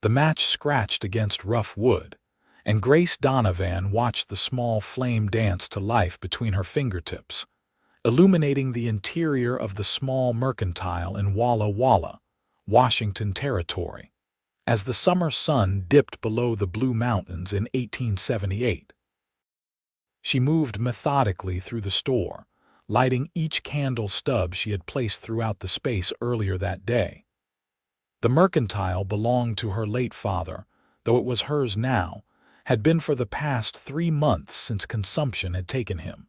The match scratched against rough wood, and Grace Donovan watched the small flame dance to life between her fingertips, illuminating the interior of the small mercantile in Walla Walla, Washington Territory, as the summer sun dipped below the Blue Mountains in 1878. She moved methodically through the store, lighting each candle stub she had placed throughout the space earlier that day. The mercantile belonged to her late father, though it was hers now, had been for the past 3 months since consumption had taken him.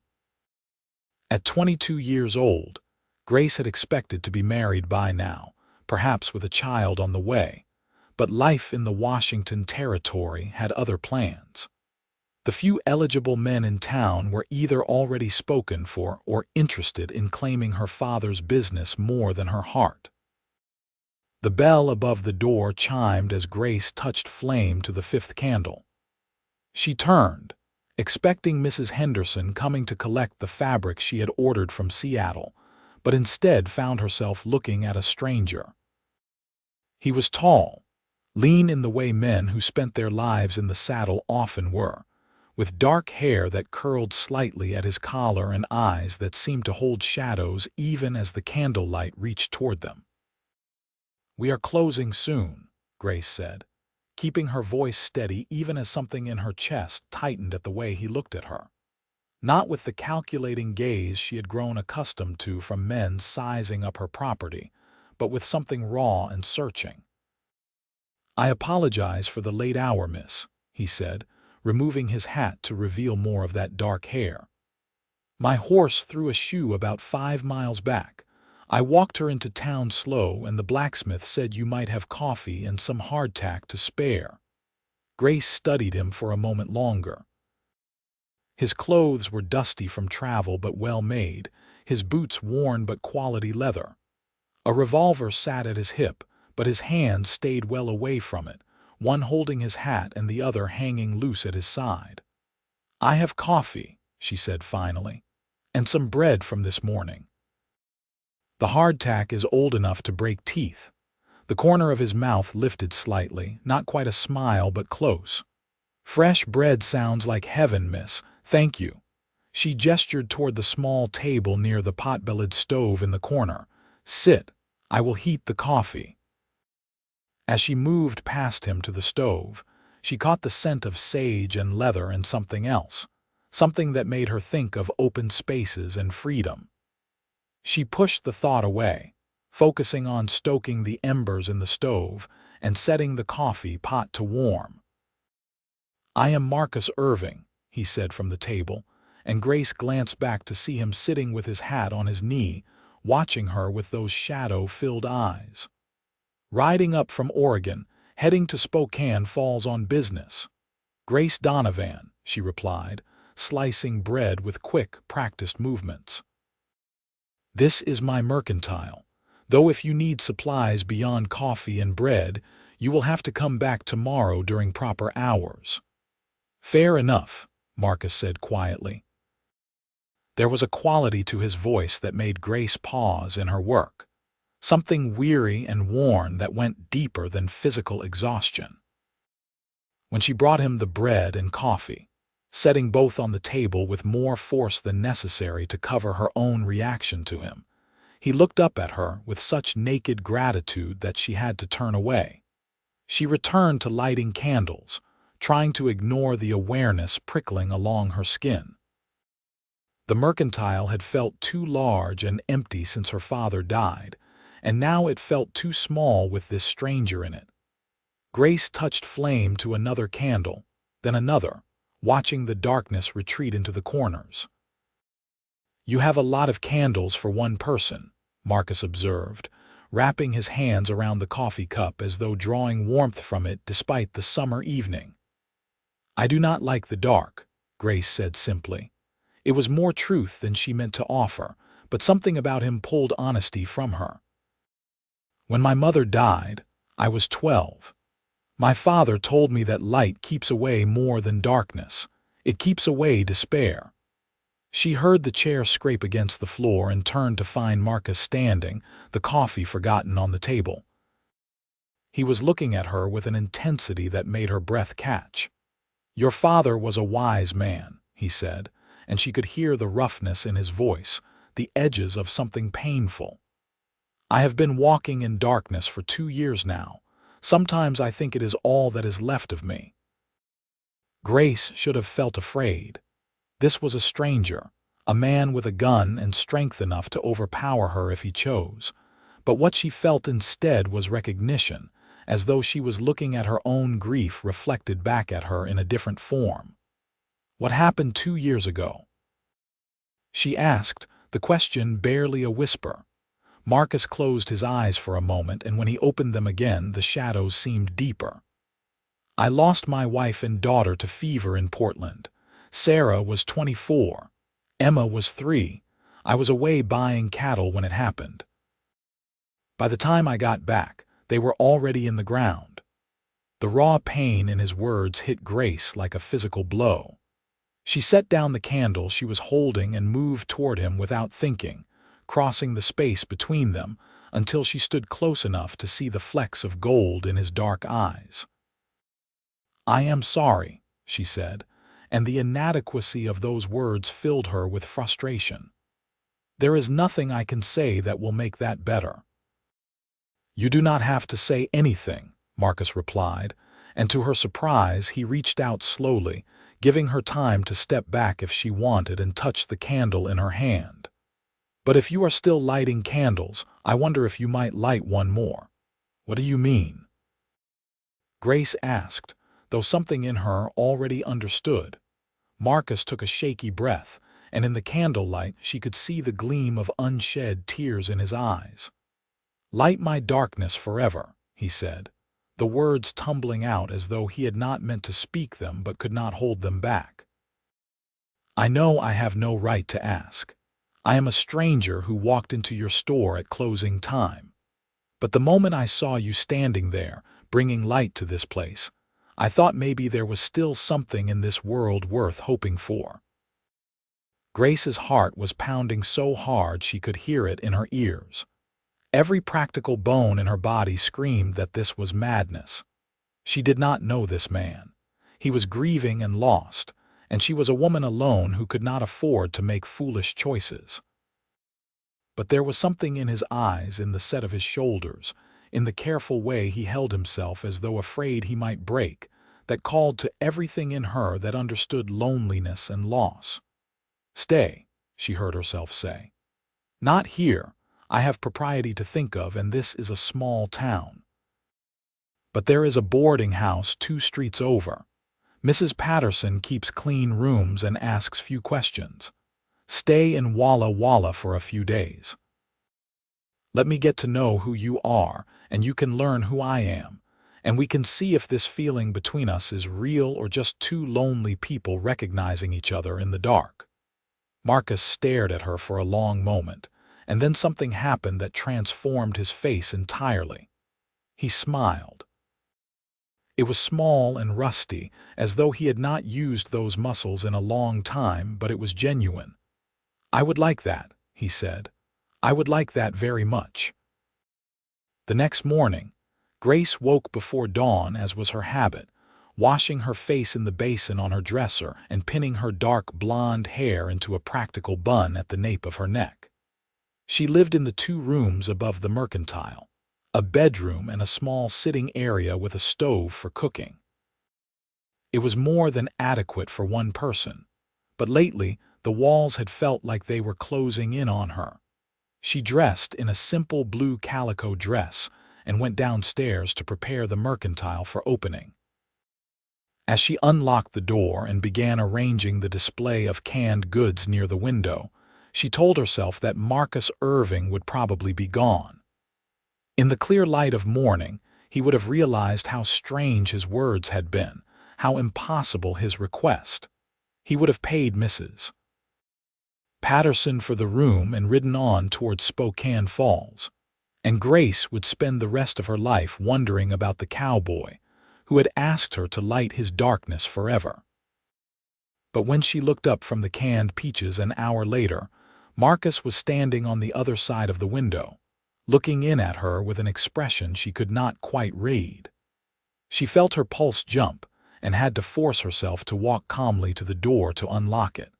At 22 years old, Grace had expected to be married by now, perhaps with a child on the way, but life in the Washington Territory had other plans. The few eligible men in town were either already spoken for or interested in claiming her father's business more than her heart. The bell above the door chimed as Grace touched flame to the 5th candle. She turned, expecting Mrs. Henderson coming to collect the fabric she had ordered from Seattle, but instead found herself looking at a stranger. He was tall, lean in the way men who spent their lives in the saddle often were, with dark hair that curled slightly at his collar and eyes that seemed to hold shadows even as the candlelight reached toward them. "We are closing soon," Grace said, keeping her voice steady even as something in her chest tightened at the way he looked at her. Not with the calculating gaze she had grown accustomed to from men sizing up her property, but with something raw and searching. "I apologize for the late hour, miss," he said, removing his hat to reveal more of that dark hair. "My horse threw a shoe about 5 miles back. I walked her into town slow, and the blacksmith said you might have coffee and some hardtack to spare." Grace studied him for a moment longer. His clothes were dusty from travel but well made, his boots worn but quality leather. A revolver sat at his hip, but his hands stayed well away from it, one holding his hat and the other hanging loose at his side. "I have coffee," she said finally, "and some bread from this morning." The hardtack is old enough to break teeth. The corner of his mouth lifted slightly, not quite a smile but close. "Fresh bread sounds like heaven, miss. Thank you." She gestured toward the small table near the pot-bellied stove in the corner. "Sit. I will heat the coffee." As she moved past him to the stove, she caught the scent of sage and leather and something else, something that made her think of open spaces and freedom. She pushed the thought away, focusing on stoking the embers in the stove and setting the coffee pot to warm. "I am Marcus Irving," he said from the table, and Grace glanced back to see him sitting with his hat on his knee, watching her with those shadow-filled eyes. "Riding up from Oregon, heading to Spokane Falls on business." "Grace Donovan," she replied, slicing bread with quick, practiced movements. "This is my mercantile, though if you need supplies beyond coffee and bread, you will have to come back tomorrow during proper hours." "Fair enough," Marcus said quietly. There was a quality to his voice that made Grace pause in her work, something weary and worn that went deeper than physical exhaustion. When she brought him the bread and coffee, setting both on the table with more force than necessary to cover her own reaction to him, he looked up at her with such naked gratitude that she had to turn away. She returned to lighting candles, trying to ignore the awareness prickling along her skin. The mercantile had felt too large and empty since her father died, and now it felt too small with this stranger in it. Grace touched flame to another candle, then another, watching the darkness retreat into the corners. "You have a lot of candles for one person," Marcus observed, wrapping his hands around the coffee cup as though drawing warmth from it despite the summer evening. "I do not like the dark," Grace said simply. It was more truth than she meant to offer, but something about him pulled honesty from her. "When my mother died, I was 12. My father told me that light keeps away more than darkness. It keeps away despair." She heard the chair scrape against the floor and turned to find Marcus standing, the coffee forgotten on the table. He was looking at her with an intensity that made her breath catch. "Your father was a wise man," he said, and she could hear the roughness in his voice, the edges of something painful. "I have been walking in darkness for 2 years now. Sometimes I think it is all that is left of me." Grace should have felt afraid. This was a stranger, a man with a gun and strength enough to overpower her if he chose. But what she felt instead was recognition, as though she was looking at her own grief reflected back at her in a different form. "What happened 2 years ago?" she asked, the question barely a whisper. Marcus closed his eyes for a moment, and when he opened them again, the shadows seemed deeper. "I lost my wife and daughter to fever in Portland. Sarah was 24. Emma was 3. I was away buying cattle when it happened. By the time I got back, they were already in the ground." The raw pain in his words hit Grace like a physical blow. She set down the candle she was holding and moved toward him without thinking, crossing the space between them until she stood close enough to see the flecks of gold in his dark eyes. "I am sorry," she said, and the inadequacy of those words filled her with frustration. "There is nothing I can say that will make that better." "You do not have to say anything," Marcus replied, and to her surprise he reached out slowly, giving her time to step back if she wanted and touch the candle in her hand. "But if you are still lighting candles, I wonder if you might light one more." "What do you mean?" Grace asked, though something in her already understood. Marcus took a shaky breath, and in the candlelight she could see the gleam of unshed tears in his eyes. "Light my darkness forever," he said, the words tumbling out as though he had not meant to speak them but could not hold them back. "I know I have no right to ask. I am a stranger who walked into your store at closing time. But the moment I saw you standing there, bringing light to this place, I thought maybe there was still something in this world worth hoping for." Grace's heart was pounding so hard she could hear it in her ears. Every practical bone in her body screamed that this was madness. She did not know this man. He was grieving and lost, and she was a woman alone who could not afford to make foolish choices. But there was something in his eyes, in the set of his shoulders, in the careful way he held himself as though afraid he might break, that called to everything in her that understood loneliness and loss. "Stay," she heard herself say. "Not here. I have propriety to think of, and this is a small town. But there is a boarding house 2 streets over. Mrs. Patterson keeps clean rooms and asks few questions. Stay in Walla Walla for a few days. Let me get to know who you are, and you can learn who I am, and we can see if this feeling between us is real or just 2 lonely people recognizing each other in the dark." Marcus stared at her for a long moment, and then something happened that transformed his face entirely. He smiled. It was small and rusty, as though he had not used those muscles in a long time, but it was genuine. "I would like that," he said. "I would like that very much." The next morning, Grace woke before dawn as was her habit, washing her face in the basin on her dresser and pinning her dark blonde hair into a practical bun at the nape of her neck. She lived in the 2 rooms above the mercantile, a bedroom and a small sitting area with a stove for cooking. It was more than adequate for one person, but lately the walls had felt like they were closing in on her. She dressed in a simple blue calico dress and went downstairs to prepare the mercantile for opening. As she unlocked the door and began arranging the display of canned goods near the window, she told herself that Marcus Irving would probably be gone. In the clear light of morning, he would have realized how strange his words had been, how impossible his request. He would have paid Mrs. Patterson for the room and ridden on towards Spokane Falls, and Grace would spend the rest of her life wondering about the cowboy who had asked her to light his darkness forever. But when she looked up from the canned peaches an hour later, Marcus was standing on the other side of the window, looking in at her with an expression she could not quite read. She felt her pulse jump and had to force herself to walk calmly to the door to unlock it.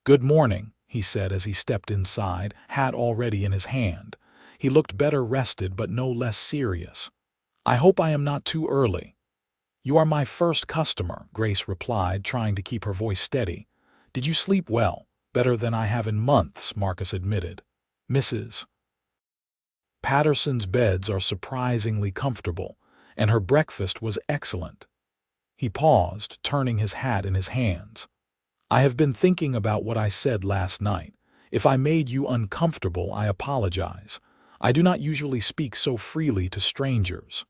"Good morning," he said as he stepped inside, hat already in his hand. He looked better rested but no less serious. "I hope I am not too early." "You are my first customer," Grace replied, trying to keep her voice steady. "Did you sleep well?" "Better than I have in months," Marcus admitted. "Mrs. Patterson's beds are surprisingly comfortable, and her breakfast was excellent." He paused, turning his hat in his hands. "I have been thinking about what I said last night. If I made you uncomfortable, I apologize. I do not usually speak so freely to strangers."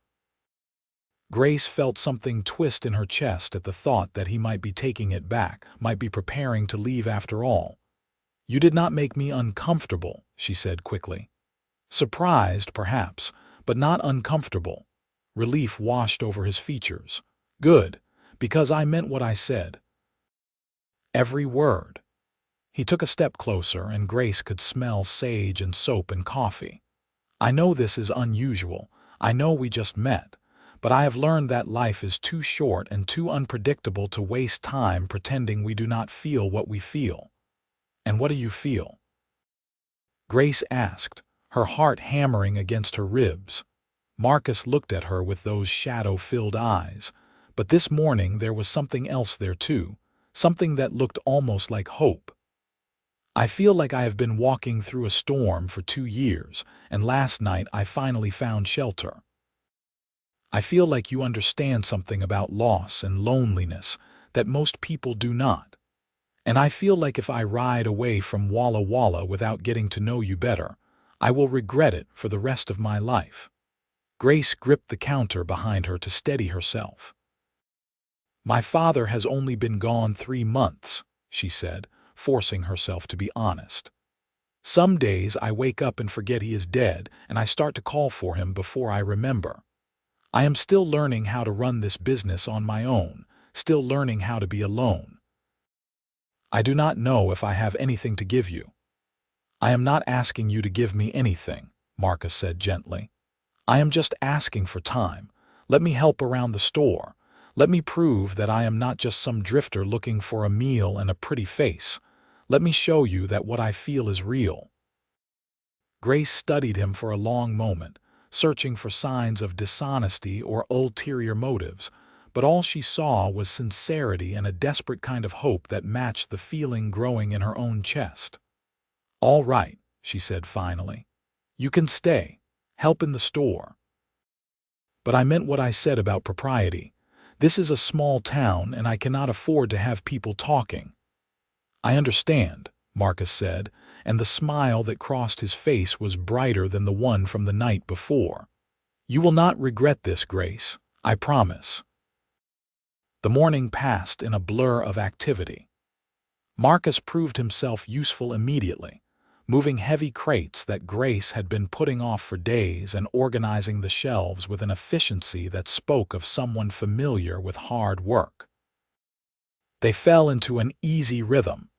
Grace felt something twist in her chest at the thought that he might be taking it back, might be preparing to leave after all. "You did not make me uncomfortable," she said quickly. Surprised, perhaps, but not uncomfortable. Relief washed over his features. "Good, because I meant what I said. Every word." He took a step closer, and Grace could smell sage and soap and coffee. "I know this is unusual. I know we just met. But I have learned that life is too short and too unpredictable to waste time pretending we do not feel what we feel." "And what do you feel?" Grace asked, her heart hammering against her ribs. Marcus looked at her with those shadow-filled eyes. But this morning there was something else there too, something that looked almost like hope. "I feel like I have been walking through a storm for 2 years, and last night I finally found shelter. I feel like you understand something about loss and loneliness that most people do not. And I feel like if I ride away from Walla Walla without getting to know you better, I will regret it for the rest of my life." Grace gripped the counter behind her to steady herself. "My father has only been gone 3 months, she said, forcing herself to be honest. "Some days I wake up and forget he is dead, and I start to call for him before I remember. I am still learning how to run this business on my own, still learning how to be alone. I do not know if I have anything to give you." "I am not asking you to give me anything," Marcus said gently. "I am just asking for time. Let me help around the store. Let me prove that I am not just some drifter looking for a meal and a pretty face. Let me show you that what I feel is real." Grace studied him for a long moment, searching for signs of dishonesty or ulterior motives, but all she saw was sincerity and a desperate kind of hope that matched the feeling growing in her own chest. "All right," she said finally. "You can stay. Help in the store. But I meant what I said about propriety. This is a small town, and I cannot afford to have people talking." "I understand," Marcus said, and the smile that crossed his face was brighter than the one from the night before. "You will not regret this, Grace. I promise." The morning passed in a blur of activity. Marcus proved himself useful immediately, moving heavy crates that Grace had been putting off for days and organizing the shelves with an efficiency that spoke of someone familiar with hard work. They fell into an easy rhythm,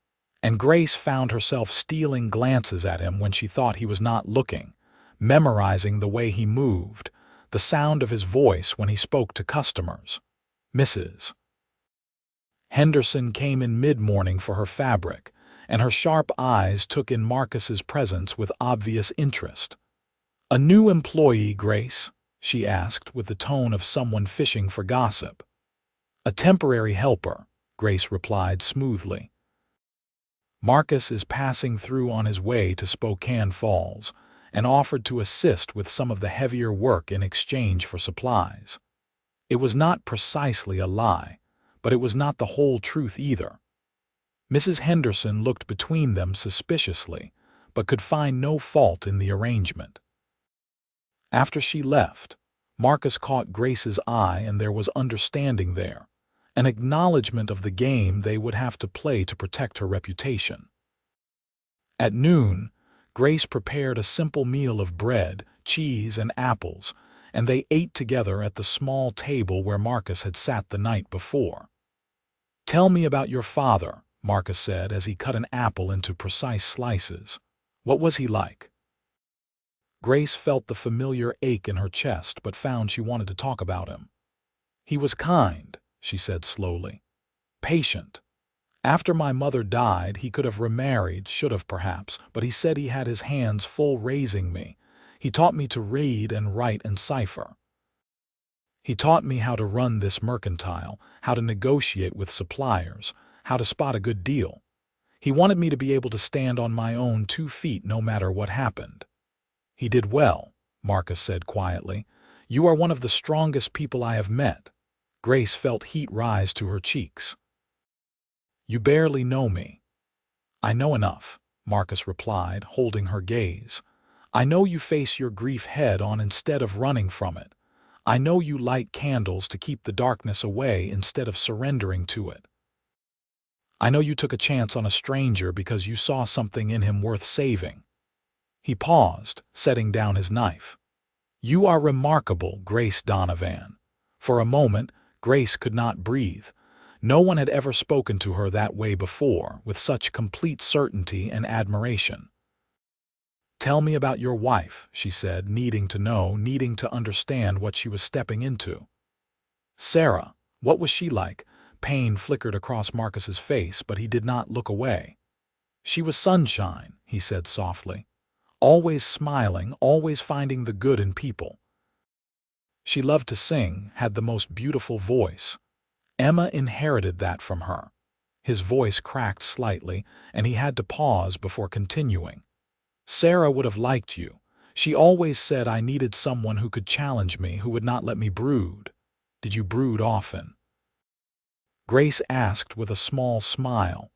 and Grace found herself stealing glances at him when she thought he was not looking, memorizing the way he moved, the sound of his voice when he spoke to customers. Mrs. Henderson came in mid-morning for her fabric, and her sharp eyes took in Marcus's presence with obvious interest. "A new employee, Grace?" she asked with the tone of someone fishing for gossip. "A temporary helper," Grace replied smoothly. "Marcus is passing through on his way to Spokane Falls and offered to assist with some of the heavier work in exchange for supplies." It was not precisely a lie, but it was not the whole truth either. Mrs. Henderson looked between them suspiciously, but could find no fault in the arrangement. After she left, Marcus caught Grace's eye, and there was understanding there, an acknowledgement of the game they would have to play to protect her reputation. At noon, Grace prepared a simple meal of bread, cheese, and apples, and they ate together at the small table where Marcus had sat the night before. "Tell me about your father," Marcus said as he cut an apple into precise slices. "What was he like?" Grace felt the familiar ache in her chest but found she wanted to talk about him. "He was kind," she said slowly. "Patient. After my mother died, he could have remarried, should have perhaps, but he said he had his hands full raising me. He taught me to read and write and cipher. He taught me how to run this mercantile, how to negotiate with suppliers, how to spot a good deal. He wanted me to be able to stand on my own 2 feet no matter what happened." "He did well," Marcus said quietly. "You are one of the strongest people I have met." Grace felt heat rise to her cheeks. "You barely know me." "I know enough," Marcus replied, holding her gaze. "I know you face your grief head-on instead of running from it. I know you light candles to keep the darkness away instead of surrendering to it. I know you took a chance on a stranger because you saw something in him worth saving." He paused, setting down his knife. "You are remarkable, Grace Donovan." For a moment, Grace could not breathe. No one had ever spoken to her that way before, with such complete certainty and admiration. "Tell me about your wife," she said, needing to know, needing to understand what she was stepping into. "Sarah, what was she like?" Pain flickered across Marcus's face, but he did not look away. "She was sunshine," he said softly. "Always smiling, always finding the good in people. She loved to sing, had the most beautiful voice. Emma inherited that from her." His voice cracked slightly, and he had to pause before continuing. "Sarah would have liked you. She always said I needed someone who could challenge me, who would not let me brood." "Did you brood often?" Grace asked with a small smile.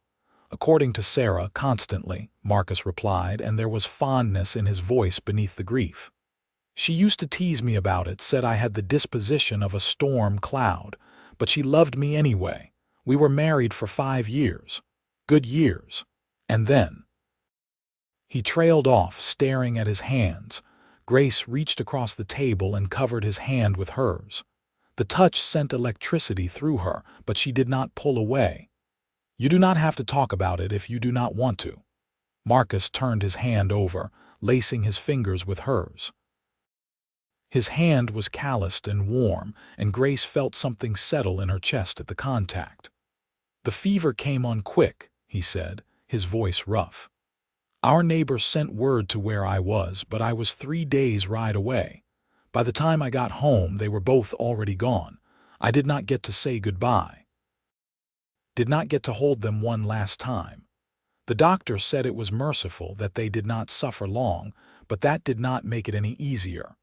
"According to Sarah, constantly," Marcus replied, and there was fondness in his voice beneath the grief. "She used to tease me about it, said I had the disposition of a storm cloud, but she loved me anyway. We were married for 5 years. Good years. And then—" He trailed off, staring at his hands. Grace reached across the table and covered his hand with hers. The touch sent electricity through her, but she did not pull away. "You do not have to talk about it if you do not want to." Marcus turned his hand over, lacing his fingers with hers. His hand was calloused and warm, and Grace felt something settle in her chest at the contact. "The fever came on quick," he said, his voice rough. "Our neighbor sent word to where I was, but I was 3 days' ride away. By the time I got home, they were both already gone. I did not get to say goodbye. Did not get to hold them one last time. The doctor said it was merciful that they did not suffer long, but that did not make it any easier."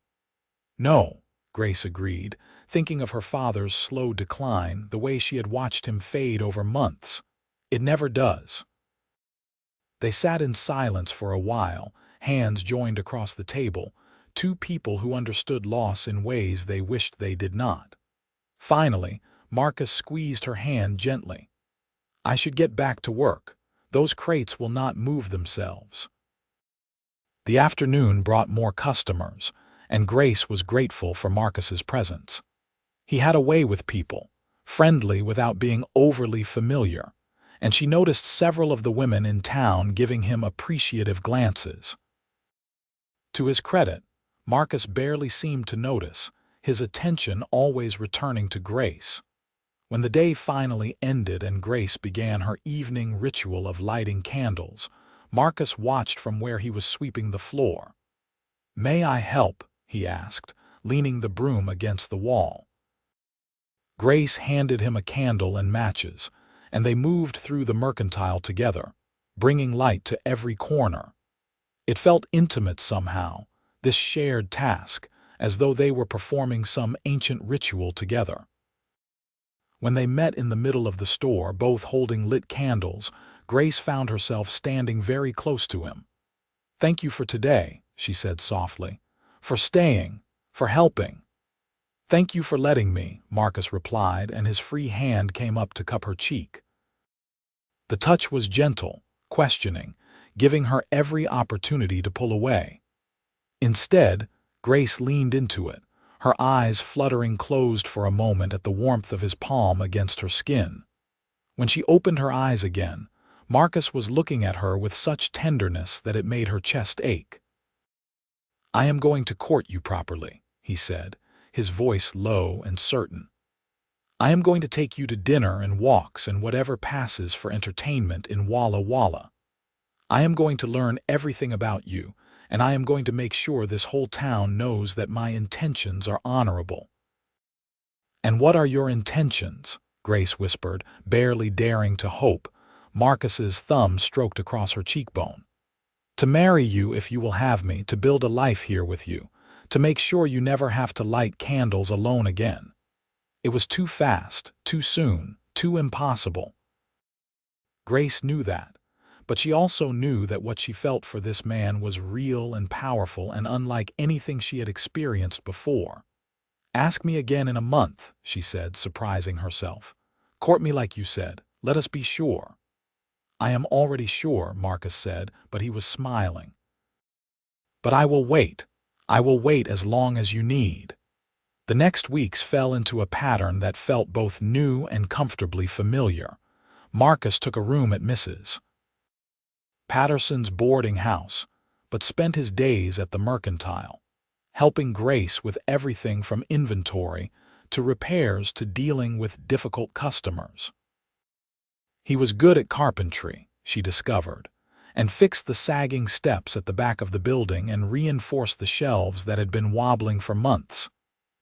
"No," Grace agreed, thinking of her father's slow decline, the way she had watched him fade over months. "It never does." They sat in silence for a while, hands joined across the table, 2 people who understood loss in ways they wished they did not. Finally, Marcus squeezed her hand gently. "I should get back to work. Those crates will not move themselves." The afternoon brought more customers, and Grace was grateful for Marcus's presence. He had a way with people, friendly without being overly familiar, and she noticed several of the women in town giving him appreciative glances. To his credit, Marcus barely seemed to notice, his attention always returning to Grace. When the day finally ended and Grace began her evening ritual of lighting candles, Marcus watched from where he was sweeping the floor. "May I help?" he asked, leaning the broom against the wall. Grace handed him a candle and matches, and they moved through the mercantile together, bringing light to every corner. It felt intimate somehow, this shared task, as though they were performing some ancient ritual together. When they met in the middle of the store, both holding lit candles, Grace found herself standing very close to him. "Thank you for today," she said softly. "For staying, for helping." "Thank you for letting me," Marcus replied, and his free hand came up to cup her cheek. The touch was gentle, questioning, giving her every opportunity to pull away. Instead, Grace leaned into it, her eyes fluttering closed for a moment at the warmth of his palm against her skin. When she opened her eyes again, Marcus was looking at her with such tenderness that it made her chest ache. "I am going to court you properly," he said, his voice low and certain. "I am going to take you to dinner and walks and whatever passes for entertainment in Walla Walla. I am going to learn everything about you, and I am going to make sure this whole town knows that my intentions are honorable." "And what are your intentions?" Grace whispered, barely daring to hope. Marcus's thumb stroked across her cheekbone. "To marry you if you will have me, to build a life here with you, to make sure you never have to light candles alone again." It was too fast, too soon, too impossible. Grace knew that, but she also knew that what she felt for this man was real and powerful and unlike anything she had experienced before. "Ask me again in a month," she said, surprising herself. "Court me like you said. Let us be sure." "I am already sure," Marcus said, but he was smiling. "But I will wait. I will wait as long as you need." The next weeks fell into a pattern that felt both new and comfortably familiar. Marcus took a room at Mrs. Patterson's boarding house, but spent his days at the mercantile, helping Grace with everything from inventory to repairs to dealing with difficult customers. He was good at carpentry, she discovered, and fixed the sagging steps at the back of the building and reinforced the shelves that had been wobbling for months.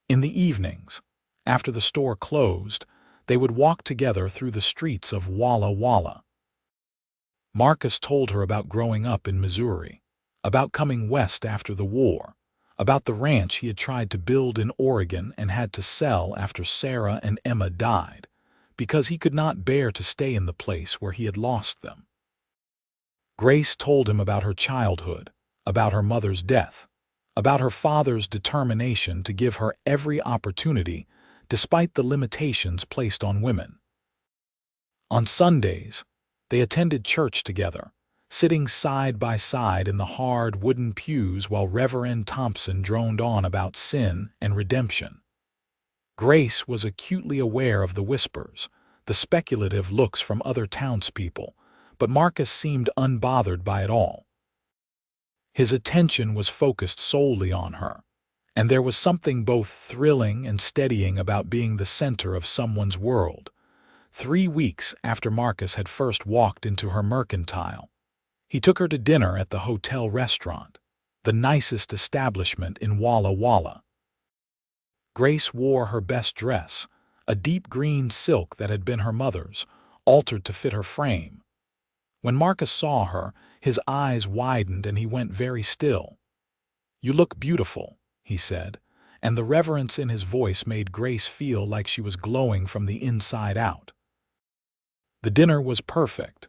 In the evenings, after the store closed, they would walk together through the streets of Walla Walla. Marcus told her about growing up in Missouri, about coming west after the war, about the ranch he had tried to build in Oregon and had to sell after Sarah and Emma died, because he could not bear to stay in the place where he had lost them. Grace told him about her childhood, about her mother's death, about her father's determination to give her every opportunity despite the limitations placed on women. On Sundays, they attended church together, sitting side by side in the hard wooden pews while Reverend Thompson droned on about sin and redemption. Grace was acutely aware of the whispers, the speculative looks from other townspeople, but Marcus seemed unbothered by it all. His attention was focused solely on her, and there was something both thrilling and steadying about being the center of someone's world. 3 weeks after Marcus had first walked into her mercantile, he took her to dinner at the hotel restaurant, the nicest establishment in Walla Walla. Grace wore her best dress, a deep green silk that had been her mother's, altered to fit her frame. When Marcus saw her, his eyes widened and he went very still. "You look beautiful," he said, and the reverence in his voice made Grace feel like she was glowing from the inside out. The dinner was perfect.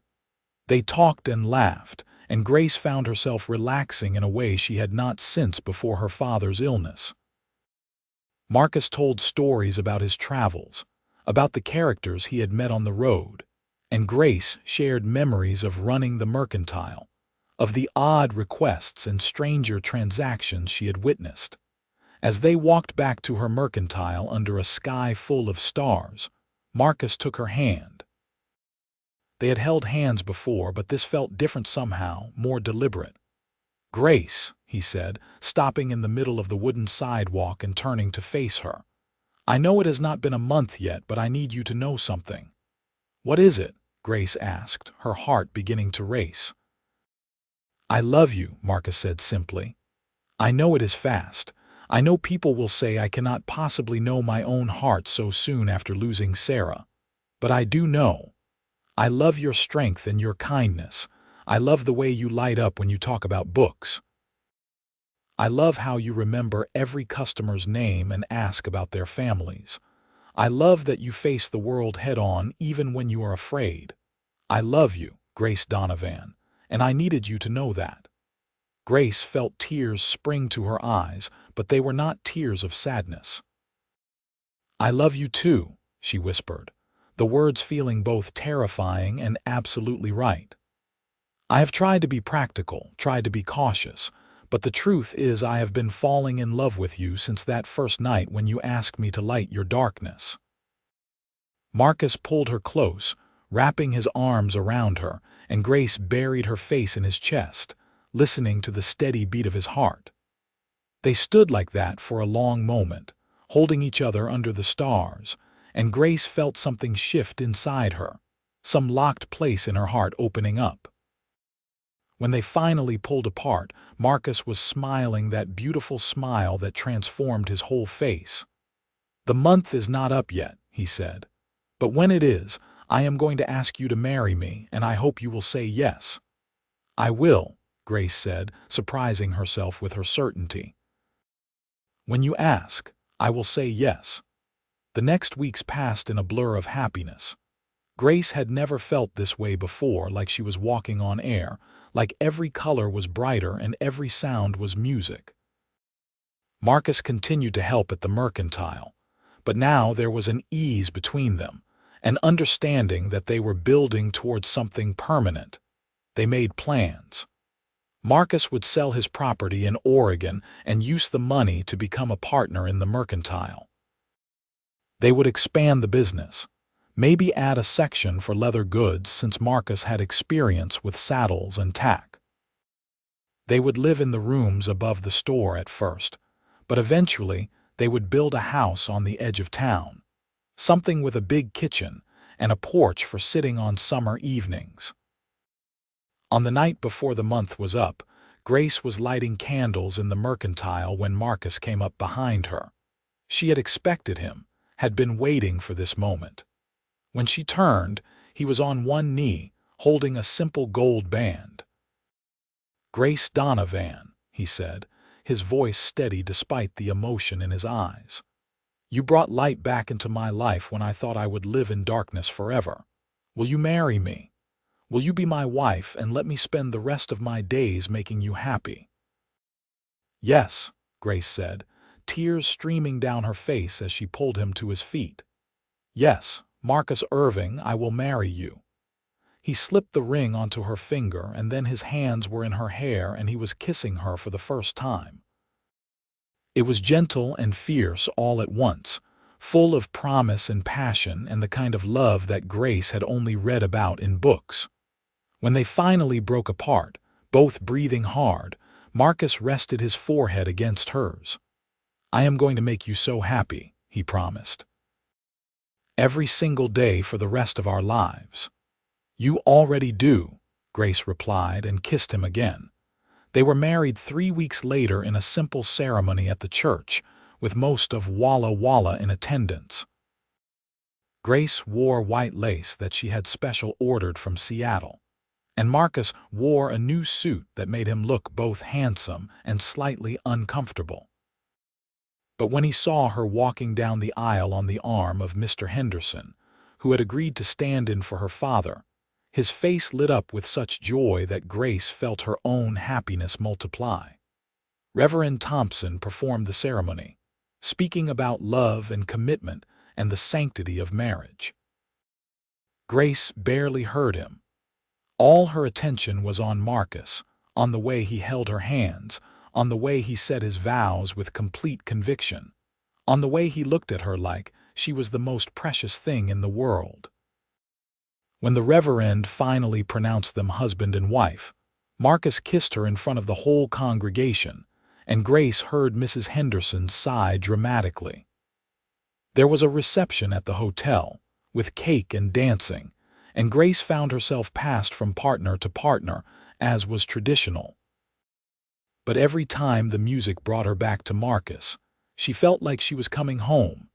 They talked and laughed, and Grace found herself relaxing in a way she had not since before her father's illness. Marcus told stories about his travels, about the characters he had met on the road, and Grace shared memories of running the mercantile, of the odd requests and stranger transactions she had witnessed. As they walked back to her mercantile under a sky full of stars, Marcus took her hand. They had held hands before, but this felt different somehow, more deliberate. "Grace," he said, stopping in the middle of the wooden sidewalk and turning to face her. "I know it has not been a month yet, but I need you to know something." "What is it?" Grace asked, her heart beginning to race. "I love you," Marcus said simply. "I know it is fast. I know people will say I cannot possibly know my own heart so soon after losing Sarah. But I do know. I love your strength and your kindness. I love the way you light up when you talk about books. I love how you remember every customer's name and ask about their families. I love that you face the world head-on even when you are afraid. I love you, Grace Donovan, and I needed you to know that." Grace felt tears spring to her eyes, but they were not tears of sadness. "I love you too," she whispered, the words feeling both terrifying and absolutely right. "I have tried to be practical, tried to be cautious, but the truth is I have been falling in love with you since that first night when you asked me to light your darkness." Marcus pulled her close, wrapping his arms around her, and Grace buried her face in his chest, listening to the steady beat of his heart. They stood like that for a long moment, holding each other under the stars, and Grace felt something shift inside her, some locked place in her heart opening up. When they finally pulled apart, Marcus was smiling that beautiful smile that transformed his whole face. "The month is not up yet," he said. "But when it is, I am going to ask you to marry me, and I hope you will say yes." "I will," Grace said, surprising herself with her certainty. "When you ask, I will say yes." The next weeks passed in a blur of happiness. Grace had never felt this way before, like she was walking on air, like every color was brighter and every sound was music. Marcus continued to help at the mercantile, but now there was an ease between them, an understanding that they were building towards something permanent. They made plans. Marcus would sell his property in Oregon and use the money to become a partner in the mercantile. They would expand the business, maybe add a section for leather goods since Marcus had experience with saddles and tack. They would live in the rooms above the store at first, but eventually they would build a house on the edge of town, something with a big kitchen and a porch for sitting on summer evenings. On the night before the month was up, Grace was lighting candles in the mercantile when Marcus came up behind her. She had expected him, had been waiting for this moment. When she turned, he was on one knee, holding a simple gold band. "Grace Donovan," he said, his voice steady despite the emotion in his eyes. "You brought light back into my life when I thought I would live in darkness forever. Will you marry me? Will you be my wife and let me spend the rest of my days making you happy?" "Yes," Grace said, tears streaming down her face as she pulled him to his feet. "Yes, Marcus Irving, I will marry you." He slipped the ring onto her finger, and then his hands were in her hair and he was kissing her for the first time. It was gentle and fierce all at once, full of promise and passion and the kind of love that Grace had only read about in books. When they finally broke apart, both breathing hard, Marcus rested his forehead against hers. "I am going to make you so happy," he promised. "Every single day for the rest of our lives." "You already do," Grace replied and kissed him again. They were married 3 weeks later in a simple ceremony at the church, with most of Walla Walla in attendance. Grace wore white lace that she had special ordered from Seattle, and Marcus wore a new suit that made him look both handsome and slightly uncomfortable. But when he saw her walking down the aisle on the arm of Mr. Henderson, who had agreed to stand in for her father, his face lit up with such joy that Grace felt her own happiness multiply. Reverend Thompson performed the ceremony, speaking about love and commitment and the sanctity of marriage. Grace barely heard him. All her attention was on Marcus, on the way he held her hands, on the way he said his vows with complete conviction, on the way he looked at her like she was the most precious thing in the world. When the Reverend finally pronounced them husband and wife, Marcus kissed her in front of the whole congregation, and Grace heard Mrs. Henderson sigh dramatically. There was a reception at the hotel, with cake and dancing, and Grace found herself passed from partner to partner, as was traditional. But every time the music brought her back to Marcus, she felt like she was coming home.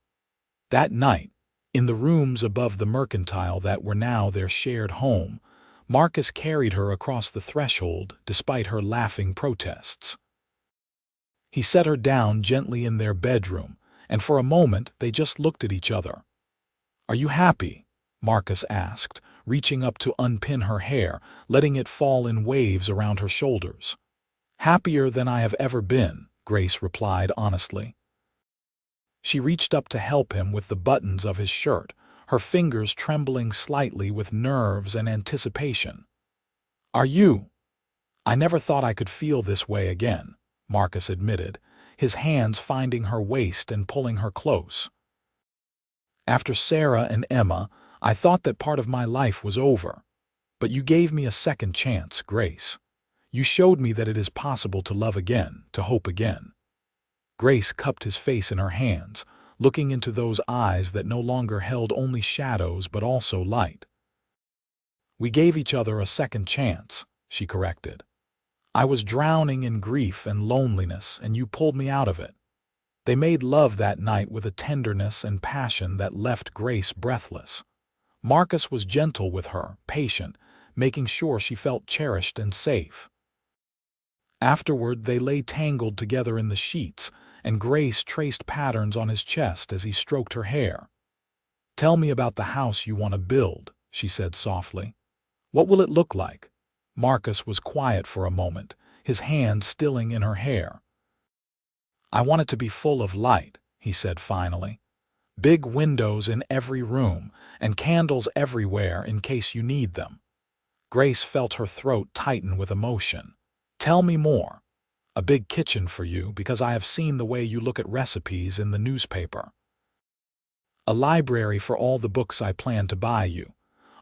That night, in the rooms above the mercantile that were now their shared home, Marcus carried her across the threshold despite her laughing protests. He set her down gently in their bedroom, and for a moment they just looked at each other. "Are you happy?" Marcus asked, reaching up to unpin her hair, letting it fall in waves around her shoulders. "Happier than I have ever been," Grace replied honestly. She reached up to help him with the buttons of his shirt, her fingers trembling slightly with nerves and anticipation. "Are you?" "I never thought I could feel this way again," Marcus admitted, his hands finding her waist and pulling her close. "After Sarah and Emma, I thought that part of my life was over. But you gave me a second chance, Grace. You showed me that it is possible to love again, to hope again." Grace cupped his face in her hands, looking into those eyes that no longer held only shadows but also light. "We gave each other a second chance," she corrected. "I was drowning in grief and loneliness, and you pulled me out of it." They made love that night with a tenderness and passion that left Grace breathless. Marcus was gentle with her, patient, making sure she felt cherished and safe. Afterward, they lay tangled together in the sheets, and Grace traced patterns on his chest as he stroked her hair. "Tell me about the house you want to build," she said softly. "What will it look like?" Marcus was quiet for a moment, his hand stilling in her hair. "I want it to be full of light," he said finally. "Big windows in every room, and candles everywhere in case you need them." Grace felt her throat tighten with emotion. "Tell me more." "A big kitchen for you, because I have seen the way you look at recipes in the newspaper. A library for all the books I plan to buy you.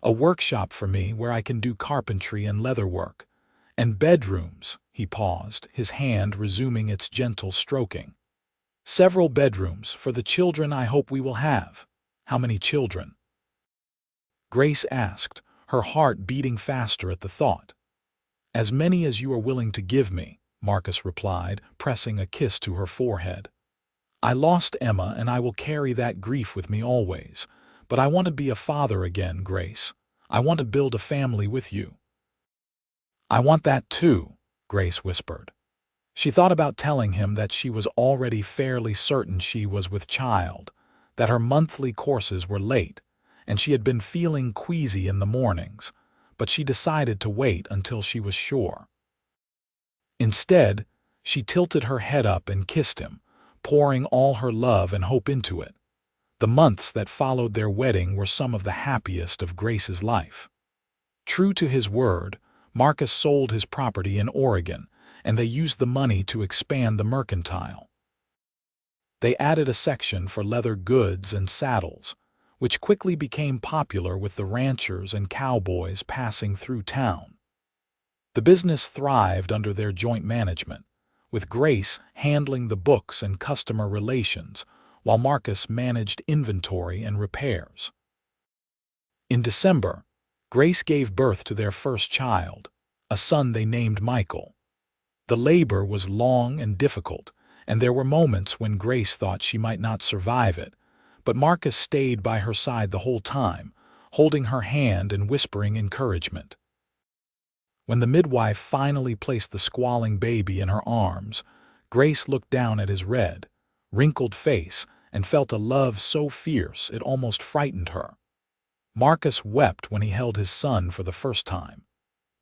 A workshop for me where I can do carpentry and leatherwork. And bedrooms," he paused, his hand resuming its gentle stroking. "Several bedrooms for the children I hope we will have." "How many children?" Grace asked, her heart beating faster at the thought. "As many as you are willing to give me," Marcus replied, pressing a kiss to her forehead. "I lost Emma, and I will carry that grief with me always. But I want to be a father again, Grace. I want to build a family with you." "I want that too," Grace whispered. She thought about telling him that she was already fairly certain she was with child, that her monthly courses were late, and she had been feeling queasy in the mornings, but she decided to wait until she was sure. Instead, she tilted her head up and kissed him, pouring all her love and hope into it. The months that followed their wedding were some of the happiest of Grace's life. True to his word, Marcus sold his property in Oregon, and they used the money to expand the mercantile. They added a section for leather goods and saddles, which quickly became popular with the ranchers and cowboys passing through town. The business thrived under their joint management, with Grace handling the books and customer relations, while Marcus managed inventory and repairs. In December, Grace gave birth to their first child, a son they named Michael. The labor was long and difficult, and there were moments when Grace thought she might not survive it, but Marcus stayed by her side the whole time, holding her hand and whispering encouragement. When the midwife finally placed the squalling baby in her arms, Grace looked down at his red, wrinkled face and felt a love so fierce it almost frightened her. Marcus wept when he held his son for the first time,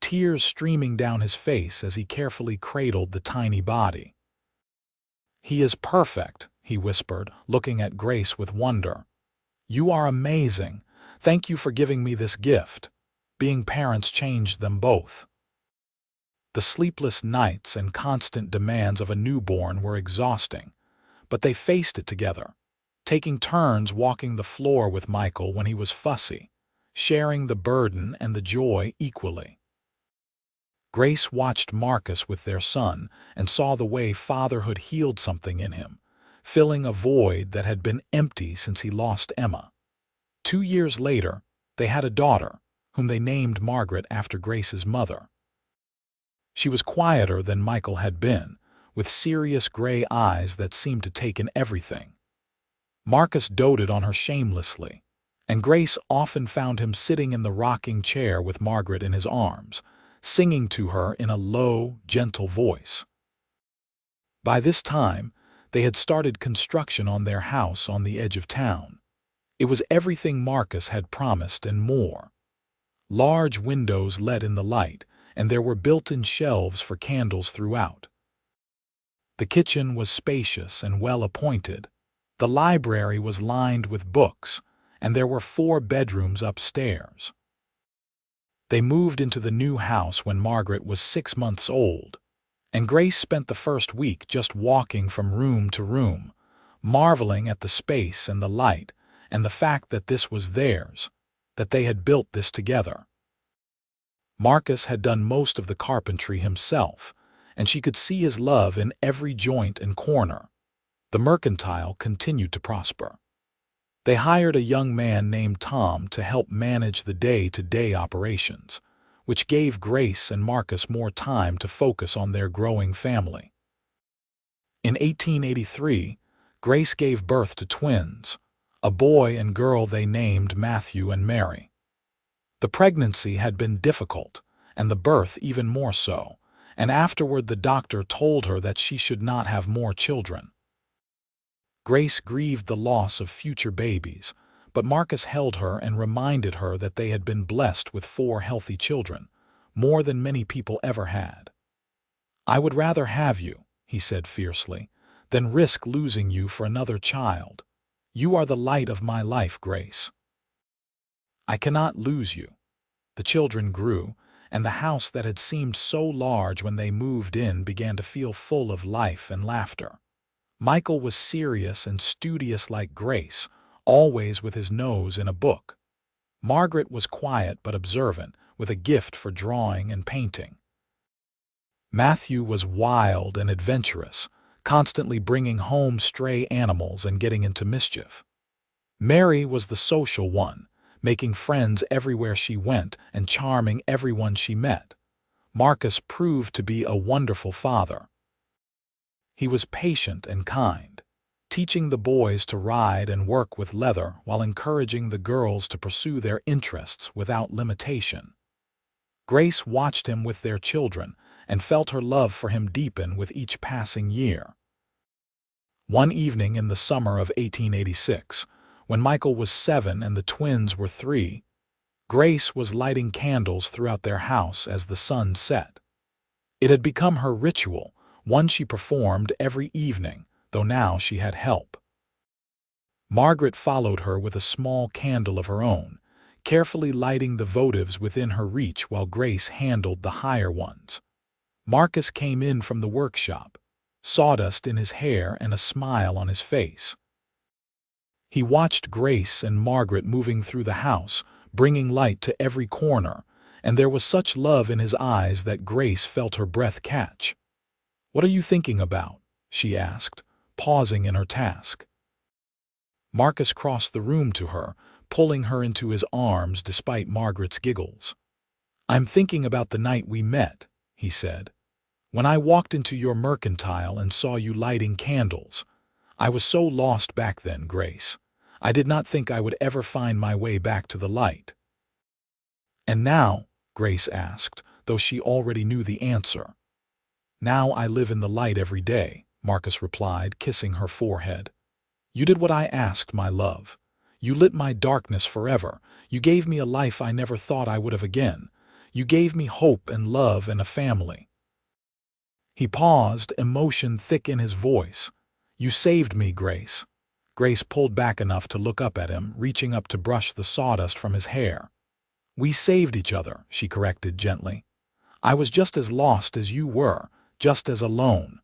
tears streaming down his face as he carefully cradled the tiny body. "He is perfect," he whispered, looking at Grace with wonder. "You are amazing. Thank you for giving me this gift." Being parents changed them both. The sleepless nights and constant demands of a newborn were exhausting, but they faced it together, taking turns walking the floor with Michael when he was fussy, sharing the burden and the joy equally. Grace watched Marcus with their son and saw the way fatherhood healed something in him, filling a void that had been empty since he lost Emma. 2 years later, they had a daughter, whom they named Margaret after Grace's mother. She was quieter than Michael had been, with serious gray eyes that seemed to take in everything. Marcus doted on her shamelessly, and Grace often found him sitting in the rocking chair with Margaret in his arms, singing to her in a low, gentle voice. By this time, they had started construction on their house on the edge of town. It was everything Marcus had promised and more. Large windows let in the light, and there were built-in shelves for candles throughout. The kitchen was spacious and well-appointed. The library was lined with books, and there were 4 bedrooms upstairs. They moved into the new house when Margaret was 6 months old, and Grace spent the first week just walking from room to room, marveling at the space and the light and the fact that this was theirs, that they had built this together. Marcus had done most of the carpentry himself, and she could see his love in every joint and corner. The mercantile continued to prosper. They hired a young man named Tom to help manage the day-to-day operations, which gave Grace and Marcus more time to focus on their growing family. In 1883, Grace gave birth to twins, a boy and girl they named Matthew and Mary. The pregnancy had been difficult, and the birth even more so, and afterward the doctor told her that she should not have more children. Grace grieved the loss of future babies, but Marcus held her and reminded her that they had been blessed with 4 healthy children, more than many people ever had. "I would rather have you," he said fiercely, "than risk losing you for another child. You are the light of my life, Grace. I cannot lose you." The children grew, and the house that had seemed so large when they moved in began to feel full of life and laughter. Michael was serious and studious like Grace, always with his nose in a book. Margaret was quiet but observant, with a gift for drawing and painting. Matthew was wild and adventurous, constantly bringing home stray animals and getting into mischief. Mary was the social one, making friends everywhere she went and charming everyone she met. Marcus proved to be a wonderful father. He was patient and kind, teaching the boys to ride and work with leather while encouraging the girls to pursue their interests without limitation. Grace watched him with their children and felt her love for him deepen with each passing year. One evening in the summer of 1886, when Michael was 7 and the twins were 3, Grace was lighting candles throughout their house as the sun set. It had become her ritual, one she performed every evening, though now she had help. Margaret followed her with a small candle of her own, carefully lighting the votives within her reach while Grace handled the higher ones. Marcus came in from the workshop, sawdust in his hair and a smile on his face. He watched Grace and Margaret moving through the house, bringing light to every corner, and there was such love in his eyes that Grace felt her breath catch. "What are you thinking about?" she asked, pausing in her task. Marcus crossed the room to her, pulling her into his arms despite Margaret's giggles. "I'm thinking about the night we met," he said. "When I walked into your mercantile and saw you lighting candles. I was so lost back then, Grace. I did not think I would ever find my way back to the light." "And now?" Grace asked, though she already knew the answer. "Now I live in the light every day," Marcus replied, kissing her forehead. "You did what I asked, my love. You lit my darkness forever. You gave me a life I never thought I would have again. You gave me hope and love and a family." He paused, emotion thick in his voice. "You saved me, Grace." Grace pulled back enough to look up at him, reaching up to brush the sawdust from his hair. "We saved each other," she corrected gently. "I was just as lost as you were, just as alone.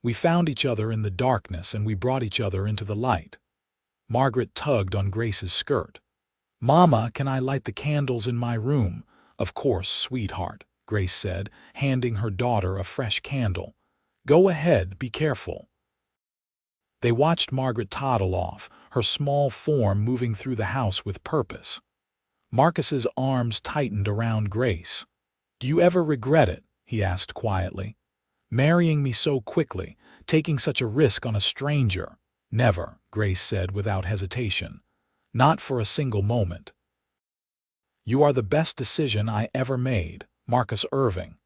We found each other in the darkness and we brought each other into the light." Margaret tugged on Grace's skirt. "Mama, can I light the candles in my room?" "Of course, sweetheart," Grace said, handing her daughter a fresh candle. "Go ahead, be careful." They watched Margaret toddle off, her small form moving through the house with purpose. Marcus's arms tightened around Grace. "Do you ever regret it?" he asked quietly. "Marrying me so quickly, taking such a risk on a stranger?" "Never," Grace said without hesitation. "Not for a single moment." "You are the best decision I ever made," Marcus Irving.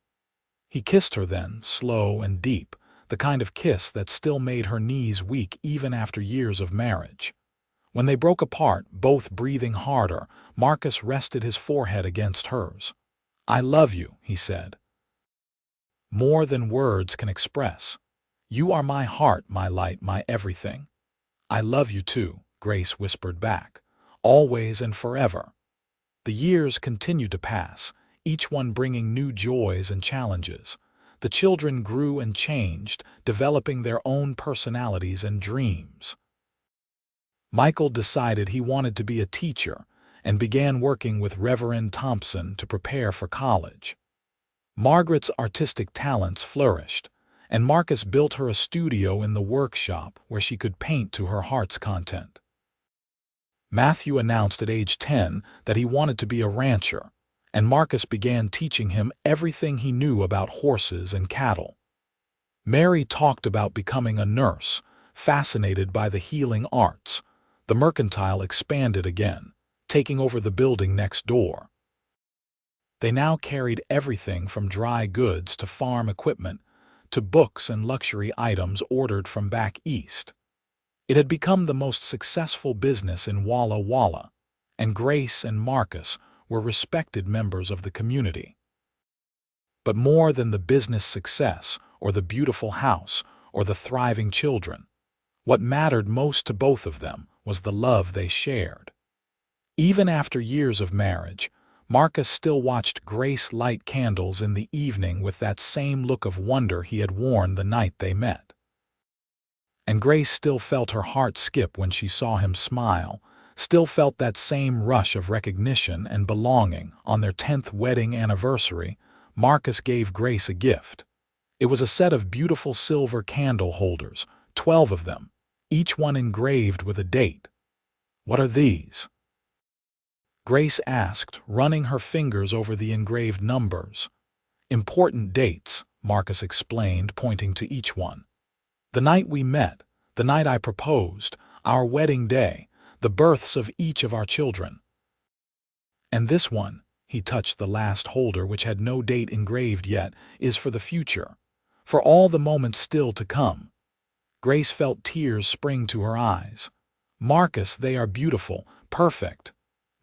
He kissed her then, slow and deep, the kind of kiss that still made her knees weak even after years of marriage. When they broke apart, both breathing harder, Marcus rested his forehead against hers. "I love you," he said. "More than words can express. You are my heart, my light, my everything." "I love you too," Grace whispered back, "always and forever." The years continued to pass, each one bringing new joys and challenges. The children grew and changed, developing their own personalities and dreams. Michael decided he wanted to be a teacher and began working with Reverend Thompson to prepare for college. Margaret's artistic talents flourished, and Marcus built her a studio in the workshop where she could paint to her heart's content. Matthew announced at age 10 that he wanted to be a rancher, and Marcus began teaching him everything he knew about horses and cattle. Mary talked about becoming a nurse, fascinated by the healing arts. The mercantile expanded again, taking over the building next door. They now carried everything from dry goods to farm equipment, to books and luxury items ordered from back east. It had become the most successful business in Walla Walla, and Grace and Marcus were respected members of the community. But more than the business success, or the beautiful house, or the thriving children, what mattered most to both of them was the love they shared. Even after years of marriage, Marcus still watched Grace light candles in the evening with that same look of wonder he had worn the night they met. And Grace still felt her heart skip when she saw him smile, still felt that same rush of recognition and belonging. On their 10th wedding anniversary, Marcus gave Grace a gift. It was a set of beautiful silver candle holders, 12 of them, each one engraved with a date. "What are these?" Grace asked, running her fingers over the engraved numbers. "Important dates," Marcus explained, pointing to each one. "The night we met, the night I proposed, our wedding day, the births of each of our children. And this one," he touched the last holder which had no date engraved yet, "is for the future, for all the moments still to come." Grace felt tears spring to her eyes. "Marcus, they are beautiful, perfect."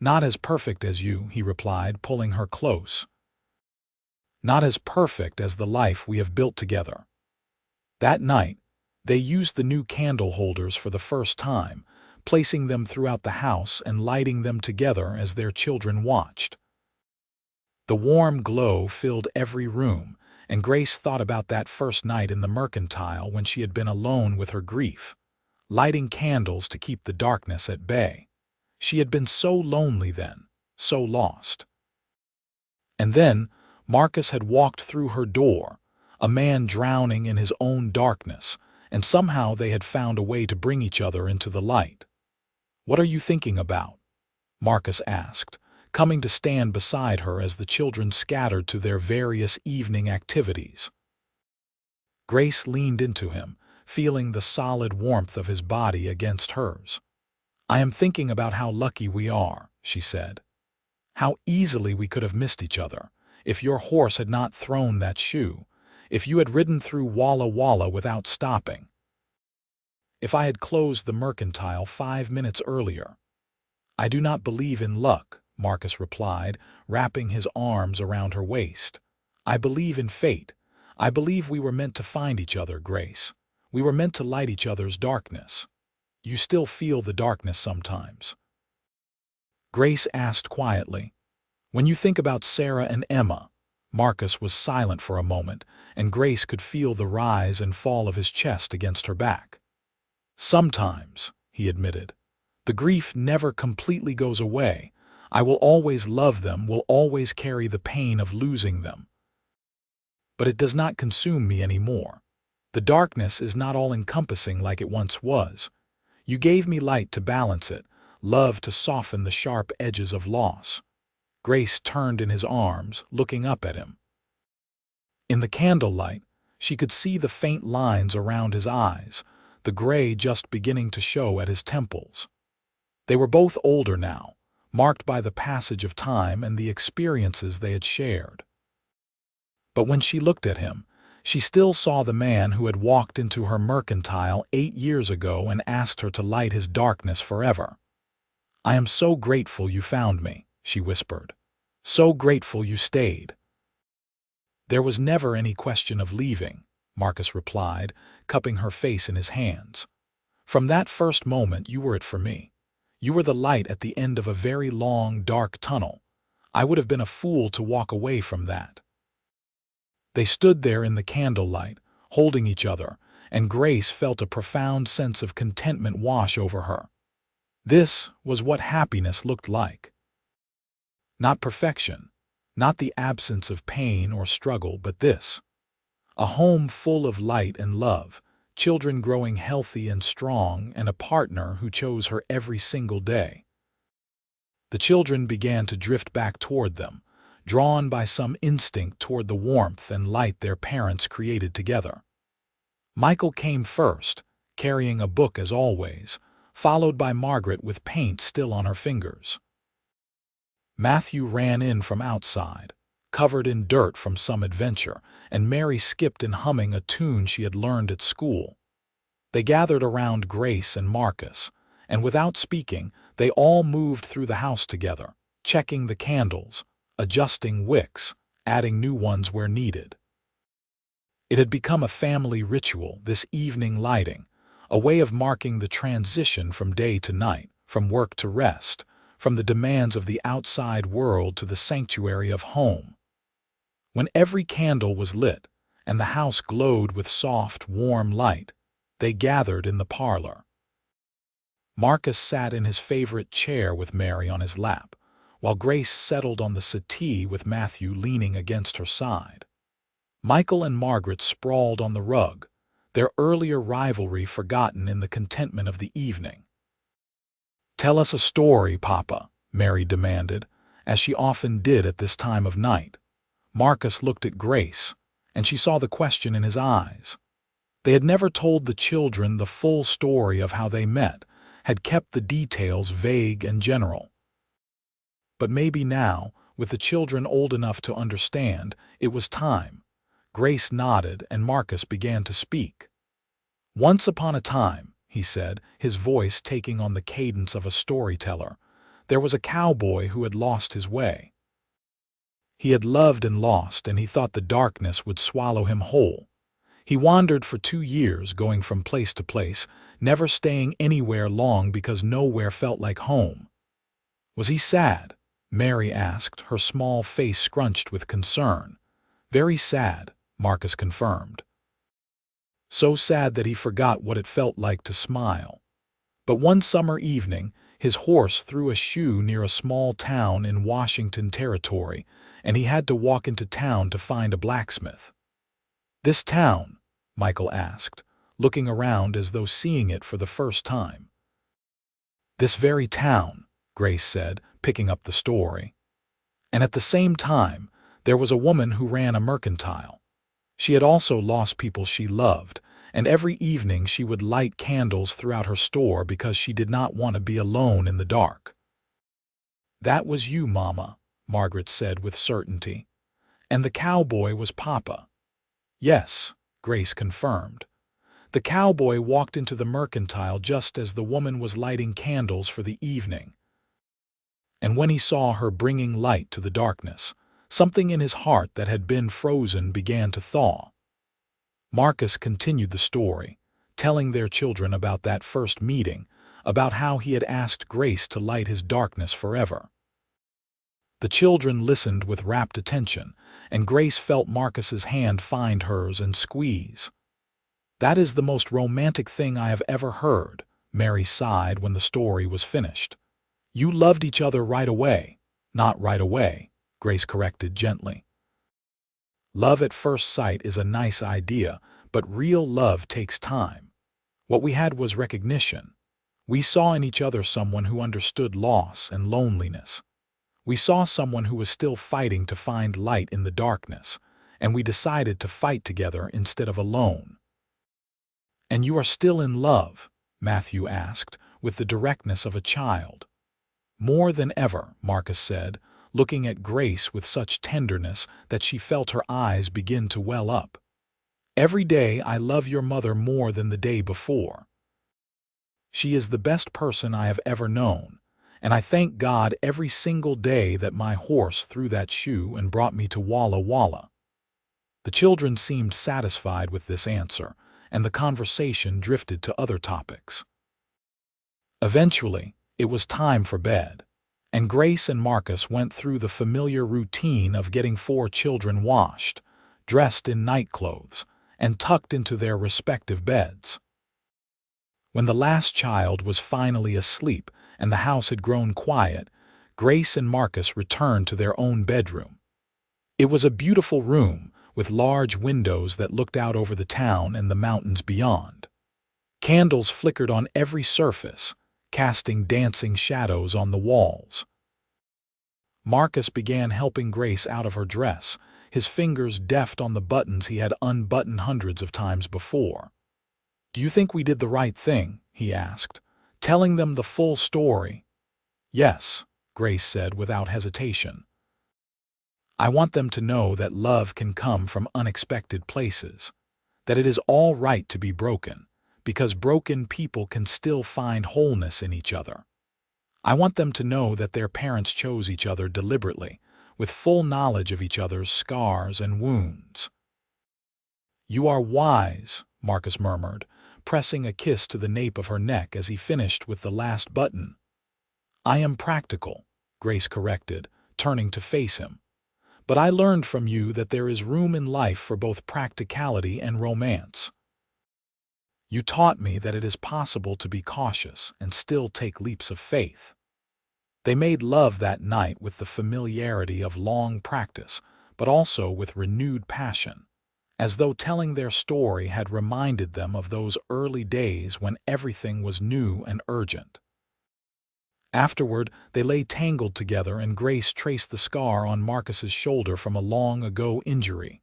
"Not as perfect as you," he replied, pulling her close. "Not as perfect as the life we have built together." That night, they used the new candle holders for the first time, placing them throughout the house and lighting them together as their children watched. The warm glow filled every room, and Grace thought about that first night in the mercantile when she had been alone with her grief, lighting candles to keep the darkness at bay. She had been so lonely then, so lost. And then Marcus had walked through her door, a man drowning in his own darkness, and somehow they had found a way to bring each other into the light. "What are you thinking about?" Marcus asked, coming to stand beside her as the children scattered to their various evening activities. Grace leaned into him, feeling the solid warmth of his body against hers. "I am thinking about how lucky we are," she said. "How easily we could have missed each other, if your horse had not thrown that shoe, if you had ridden through Walla Walla without stopping, if I had closed the mercantile 5 minutes earlier." "I do not believe in luck," Marcus replied, wrapping his arms around her waist. "I believe in fate. I believe we were meant to find each other, Grace. We were meant to light each other's darkness. You still feel the darkness sometimes?" Grace asked quietly. "When you think about Sarah and Emma." Marcus was silent for a moment, and Grace could feel the rise and fall of his chest against her back. "Sometimes," he admitted. "The grief never completely goes away. I will always love them, will always carry the pain of losing them. But it does not consume me anymore. The darkness is not all-encompassing like it once was. You gave me light to balance it, love to soften the sharp edges of loss." Grace turned in his arms, looking up at him. In the candlelight, she could see the faint lines around his eyes, the gray just beginning to show at his temples. They were both older now, marked by the passage of time and the experiences they had shared. But when she looked at him, she still saw the man who had walked into her mercantile 8 years ago and asked her to light his darkness forever. "I am so grateful you found me," she whispered. "So grateful you stayed." "There was never any question of leaving," Marcus replied, cupping her face in his hands. "From that first moment you were it for me. You were the light at the end of a very long, dark tunnel. I would have been a fool to walk away from that." They stood there in the candlelight, holding each other, and Grace felt a profound sense of contentment wash over her. This was what happiness looked like. Not perfection, not the absence of pain or struggle, but this. A home full of light and love, children growing healthy and strong, and a partner who chose her every single day. The children began to drift back toward them, drawn by some instinct toward the warmth and light their parents created together. Michael came first, carrying a book as always, followed by Margaret with paint still on her fingers. Matthew ran in from outside, covered in dirt from some adventure, and Mary skipped in humming a tune she had learned at school. They gathered around Grace and Marcus, and without speaking, they all moved through the house together, checking the candles, adjusting wicks, adding new ones where needed. It had become a family ritual, this evening lighting, a way of marking the transition from day to night, from work to rest, from the demands of the outside world to the sanctuary of home. When every candle was lit and the house glowed with soft, warm light, they gathered in the parlor. Marcus sat in his favorite chair with Mary on his lap, while Grace settled on the settee with Matthew leaning against her side. Michael and Margaret sprawled on the rug, their earlier rivalry forgotten in the contentment of the evening. "Tell us a story, Papa," Mary demanded, as she often did at this time of night. Marcus looked at Grace, and she saw the question in his eyes. They had never told the children the full story of how they met, had kept the details vague and general. But maybe now, with the children old enough to understand, it was time. Grace nodded, and Marcus began to speak. "Once upon a time," he said, his voice taking on the cadence of a storyteller, "there was a cowboy who had lost his way. He had loved and lost, and he thought the darkness would swallow him whole. He wandered for 2 years, going from place to place, never staying anywhere long because nowhere felt like home." "Was he sad?" Mary asked, her small face scrunched with concern. "Very sad," Marcus confirmed. "So sad that he forgot what it felt like to smile. But one summer evening, his horse threw a shoe near a small town in Washington Territory, and he had to walk into town to find a blacksmith." "This town?" Michael asked, looking around as though seeing it for the first time. "This very town," Grace said, picking up the story. "And at the same time, there was a woman who ran a mercantile. She had also lost people she loved, and every evening she would light candles throughout her store because she did not want to be alone in the dark." "That was you, Mama," Margaret said with certainty. "And the cowboy was Papa." "Yes," Grace confirmed. "The cowboy walked into the mercantile just as the woman was lighting candles for the evening. And when he saw her bringing light to the darkness, something in his heart that had been frozen began to thaw." Marcus continued the story, telling their children about that first meeting, about how he had asked Grace to light his darkness forever. The children listened with rapt attention, and Grace felt Marcus's hand find hers and squeeze. "That is the most romantic thing I have ever heard," Mary sighed when the story was finished. "You loved each other right away." "Not right away," Grace corrected gently. "Love at first sight is a nice idea, but real love takes time. What we had was recognition. We saw in each other someone who understood loss and loneliness. We saw someone who was still fighting to find light in the darkness, and we decided to fight together instead of alone." "And you are still in love?" Matthew asked, with the directness of a child. "More than ever," Marcus said, looking at Grace with such tenderness that she felt her eyes begin to well up. "Every day I love your mother more than the day before. She is the best person I have ever known, and I thank God every single day that my horse threw that shoe and brought me to Walla Walla." The children seemed satisfied with this answer, and the conversation drifted to other topics. Eventually, it was time for bed, and Grace and Marcus went through the familiar routine of getting 4 children washed, dressed in night clothes, and tucked into their respective beds. When the last child was finally asleep and the house had grown quiet, Grace and Marcus returned to their own bedroom. It was a beautiful room with large windows that looked out over the town and the mountains beyond. Candles flickered on every surface, casting dancing shadows on the walls. Marcus began helping Grace out of her dress, his fingers deft on the buttons he had unbuttoned hundreds of times before. "Do you think we did the right thing?" he asked, telling them the full story. "Yes," Grace said without hesitation. "I want them to know that love can come from unexpected places, that it is all right to be broken, because broken people can still find wholeness in each other. I want them to know that their parents chose each other deliberately, with full knowledge of each other's scars and wounds." "You are wise," Marcus murmured, pressing a kiss to the nape of her neck as he finished with the last button. "I am practical," Grace corrected, turning to face him. "But I learned from you that there is room in life for both practicality and romance. You taught me that it is possible to be cautious and still take leaps of faith." They made love that night with the familiarity of long practice, but also with renewed passion, as though telling their story had reminded them of those early days when everything was new and urgent. Afterward, they lay tangled together and Grace traced the scar on Marcus's shoulder from a long-ago injury.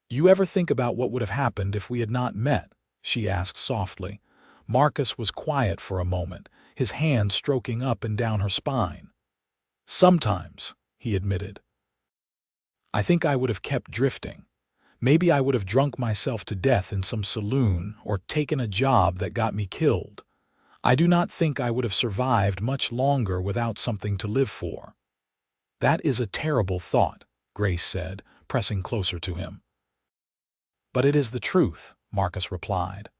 "You ever think about what would have happened if we had not met?" she asked softly. Marcus was quiet for a moment, his hand stroking up and down her spine. "Sometimes," he admitted. "I think I would have kept drifting. Maybe I would have drunk myself to death in some saloon or taken a job that got me killed. I do not think I would have survived much longer without something to live for." "That is a terrible thought," Grace said, pressing closer to him. "But it is the truth," Marcus replied.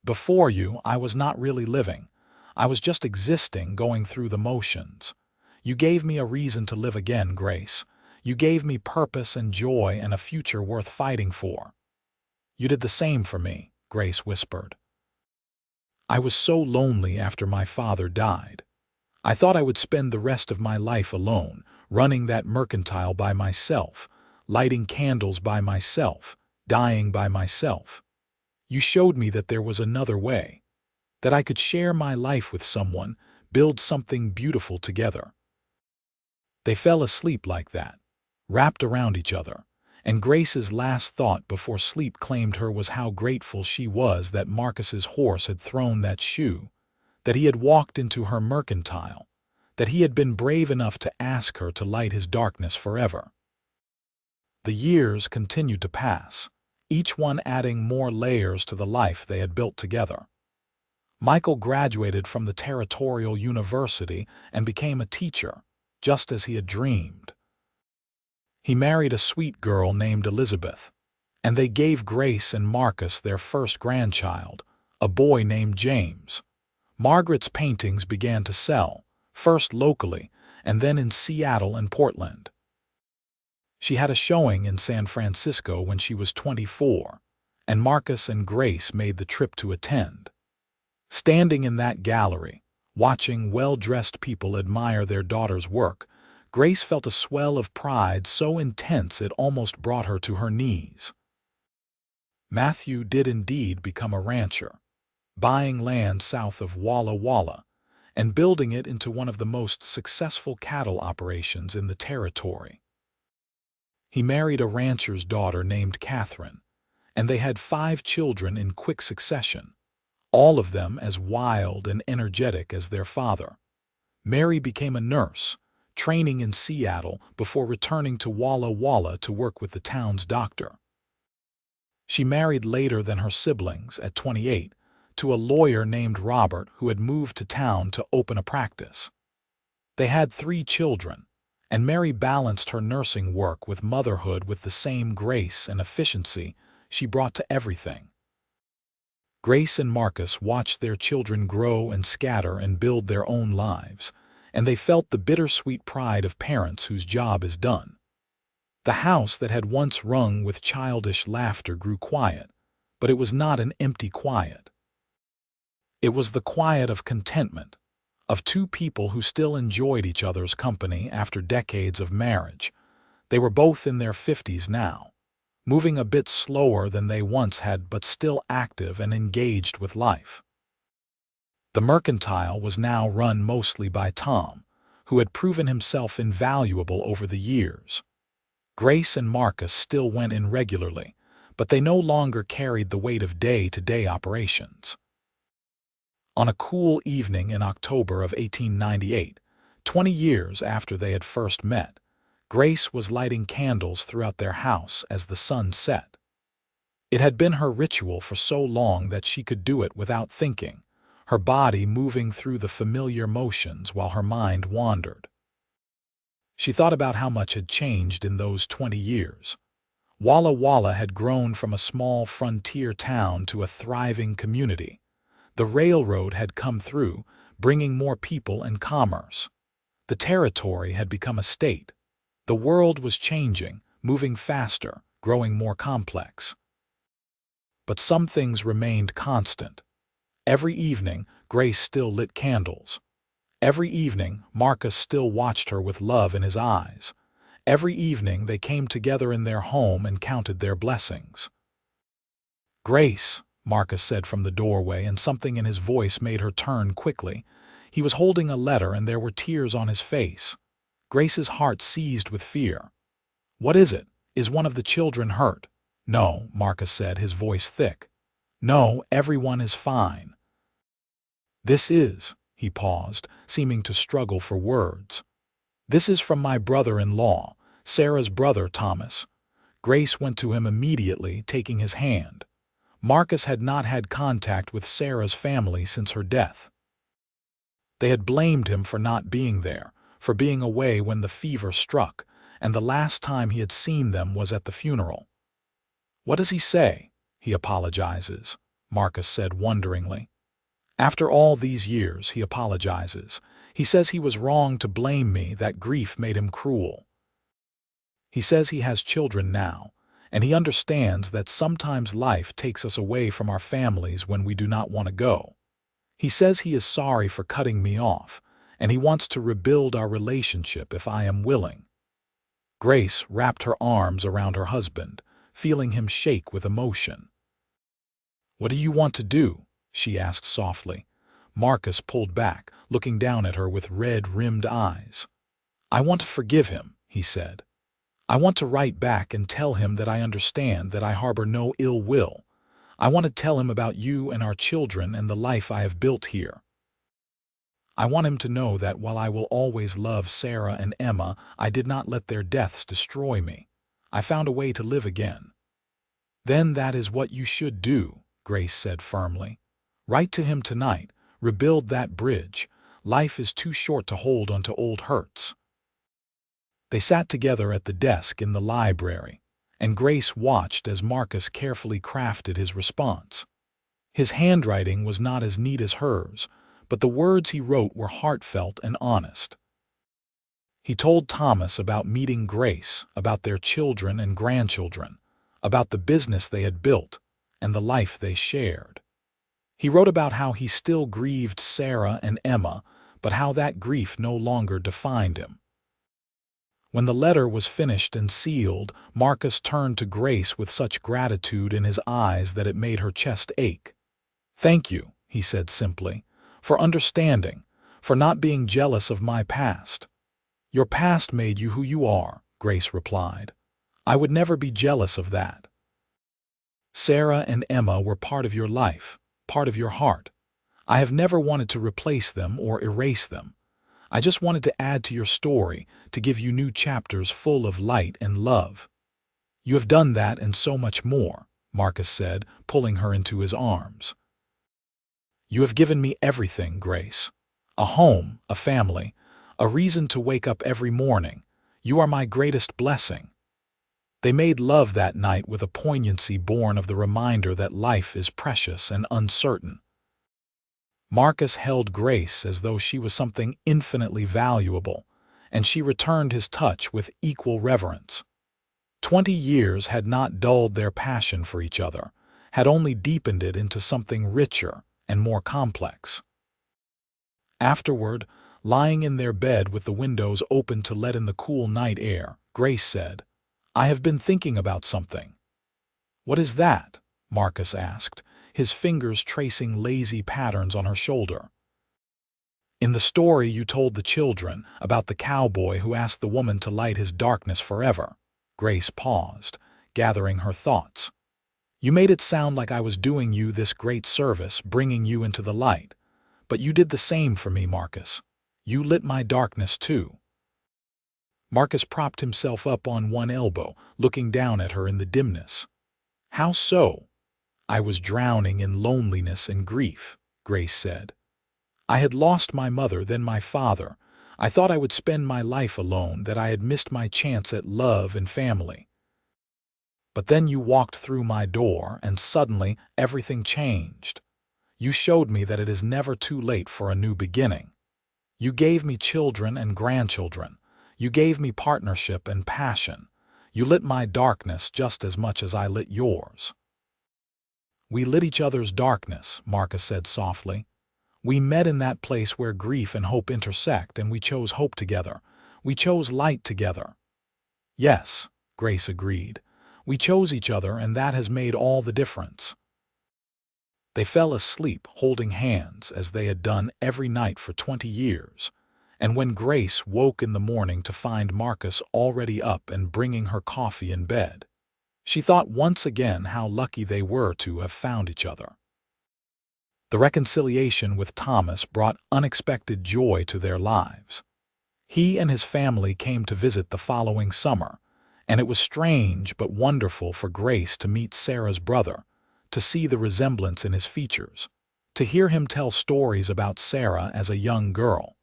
"Before you, I was not really living. I was just existing, going through the motions. You gave me a reason to live again, Grace. You gave me purpose and joy and a future worth fighting for." "You did the same for me," Grace whispered. "I was so lonely after my father died. I thought I would spend the rest of my life alone, running that mercantile by myself, lighting candles by myself, dying by myself. You showed me that there was another way, that I could share my life with someone, build something beautiful together." They fell asleep like that, wrapped around each other, and Grace's last thought before sleep claimed her was how grateful she was that Marcus's horse had thrown that shoe, that he had walked into her mercantile, that he had been brave enough to ask her to light his darkness forever. The years continued to pass, each one adding more layers to the life they had built together. Michael graduated from the Territorial University and became a teacher, just as he had dreamed. He married a sweet girl named Elizabeth, and they gave Grace and Marcus their first grandchild, a boy named James. Margaret's paintings began to sell, first locally and then in Seattle and Portland. She had a showing in San Francisco when she was 24, and Marcus and Grace made the trip to attend. Standing in that gallery, watching well-dressed people admire their daughter's work, Grace felt a swell of pride so intense it almost brought her to her knees. Matthew did indeed become a rancher, buying land south of Walla Walla and building it into one of the most successful cattle operations in the territory. He married a rancher's daughter named Catherine, and they had 5 children in quick succession, all of them as wild and energetic as their father. Mary became a nurse, training in Seattle before returning to Walla Walla to work with the town's doctor. She married later than her siblings, at 28, to a lawyer named Robert who had moved to town to open a practice. They had 3 children, and Mary balanced her nursing work with motherhood with the same grace and efficiency she brought to everything. Grace and Marcus watched their children grow and scatter and build their own lives, and they felt the bittersweet pride of parents whose job is done. The house that had once rung with childish laughter grew quiet, but it was not an empty quiet. It was the quiet of contentment, of 2 people who still enjoyed each other's company after decades of marriage. They were both in their 50s now. moving a bit slower than they once had but still active and engaged with life. The mercantile was now run mostly by Tom, who had proven himself invaluable over the years. Grace and Marcus still went in regularly, but they no longer carried the weight of day-to-day operations. On a cool evening in October of 1898, 20 years after they had first met, Grace was lighting candles throughout their house as the sun set. It had been her ritual for so long that she could do it without thinking, her body moving through the familiar motions while her mind wandered. She thought about how much had changed in those 20 years. Walla Walla had grown from a small frontier town to a thriving community. The railroad had come through, bringing more people and commerce. The territory had become a state. The world was changing, moving faster, growing more complex. But some things remained constant. Every evening, Grace still lit candles. Every evening, Marcus still watched her with love in his eyes. Every evening, they came together in their home and counted their blessings. "Grace," Marcus said from the doorway, and something in his voice made her turn quickly. He was holding a letter and there were tears on his face. Grace's heart seized with fear. "What is it? Is one of the children hurt?" "No," Marcus said, his voice thick. "No, everyone is fine." "This is," he paused, seeming to struggle for words. "This is from my brother-in-law, Sarah's brother Thomas." Grace went to him immediately, taking his hand. Marcus had not had contact with Sarah's family since her death. They had blamed him for not being there, for being away when the fever struck, and the last time he had seen them was at the funeral. "What does he say?" "He apologizes," Marcus said wonderingly. "After all these years, he apologizes. He says he was wrong to blame me, that grief made him cruel. He says he has children now, and he understands that sometimes life takes us away from our families when we do not want to go. He says he is sorry for cutting me off, and he wants to rebuild our relationship if I am willing." Grace wrapped her arms around her husband, feeling him shake with emotion. "What do you want to do?" she asked softly. Marcus pulled back, looking down at her with red-rimmed eyes. "I want to forgive him," he said. "I want to write back and tell him that I understand, that I harbor no ill will. I want to tell him about you and our children and the life I have built here. I want him to know that while I will always love Sarah and Emma, I did not let their deaths destroy me. I found a way to live again." "Then that is what you should do," Grace said firmly. "Write to him tonight. Rebuild that bridge. Life is too short to hold onto old hurts." They sat together at the desk in the library, and Grace watched as Marcus carefully crafted his response. His handwriting was not as neat as hers, but the words he wrote were heartfelt and honest. He told Thomas about meeting Grace, about their children and grandchildren, about the business they had built, and the life they shared. He wrote about how he still grieved Sarah and Emma, but how that grief no longer defined him. When the letter was finished and sealed, Marcus turned to Grace with such gratitude in his eyes that it made her chest ache. "Thank you," he said simply, "for understanding, for not being jealous of my past." "Your past made you who you are," Grace replied. "I would never be jealous of that. Sarah and Emma were part of your life, part of your heart. I have never wanted to replace them or erase them. I just wanted to add to your story, to give you new chapters full of light and love. You have done that and so much more," Marcus said, pulling her into his arms. "You have given me everything, Grace. A home, a family, a reason to wake up every morning. You are my greatest blessing." They made love that night with a poignancy born of the reminder that life is precious and uncertain. Marcus held Grace as though she was something infinitely valuable, and she returned his touch with equal reverence. 20 years had not dulled their passion for each other, had only deepened it into something richer and more complex. Afterward, lying in their bed with the windows open to let in the cool night air, Grace said, "I have been thinking about something." "What is that?" Marcus asked, his fingers tracing lazy patterns on her shoulder. "In the story you told the children about the cowboy who asked the woman to light his darkness forever." Grace paused, gathering her thoughts. "You made it sound like I was doing you this great service, bringing you into the light. But you did the same for me, Marcus. You lit my darkness too." Marcus propped himself up on one elbow, looking down at her in the dimness. "How so?" "I was drowning in loneliness and grief," Grace said. "I had lost my mother, then my father. I thought I would spend my life alone, that I had missed my chance at love and family. But then you walked through my door, and suddenly everything changed. You showed me that it is never too late for a new beginning. You gave me children and grandchildren. You gave me partnership and passion. You lit my darkness just as much as I lit yours." "We lit each other's darkness," Marcus said softly. "We met in that place where grief and hope intersect, and we chose hope together. We chose light together." "Yes," Grace agreed. "We chose each other, and that has made all the difference." They fell asleep, holding hands, as they had done every night for 20 years. And when Grace woke in the morning to find Marcus already up and bringing her coffee in bed, she thought once again how lucky they were to have found each other. The reconciliation with Thomas brought unexpected joy to their lives. He and his family came to visit the following summer, and it was strange but wonderful for Grace to meet Sarah's brother, to see the resemblance in his features, to hear him tell stories about Sarah as a young girl.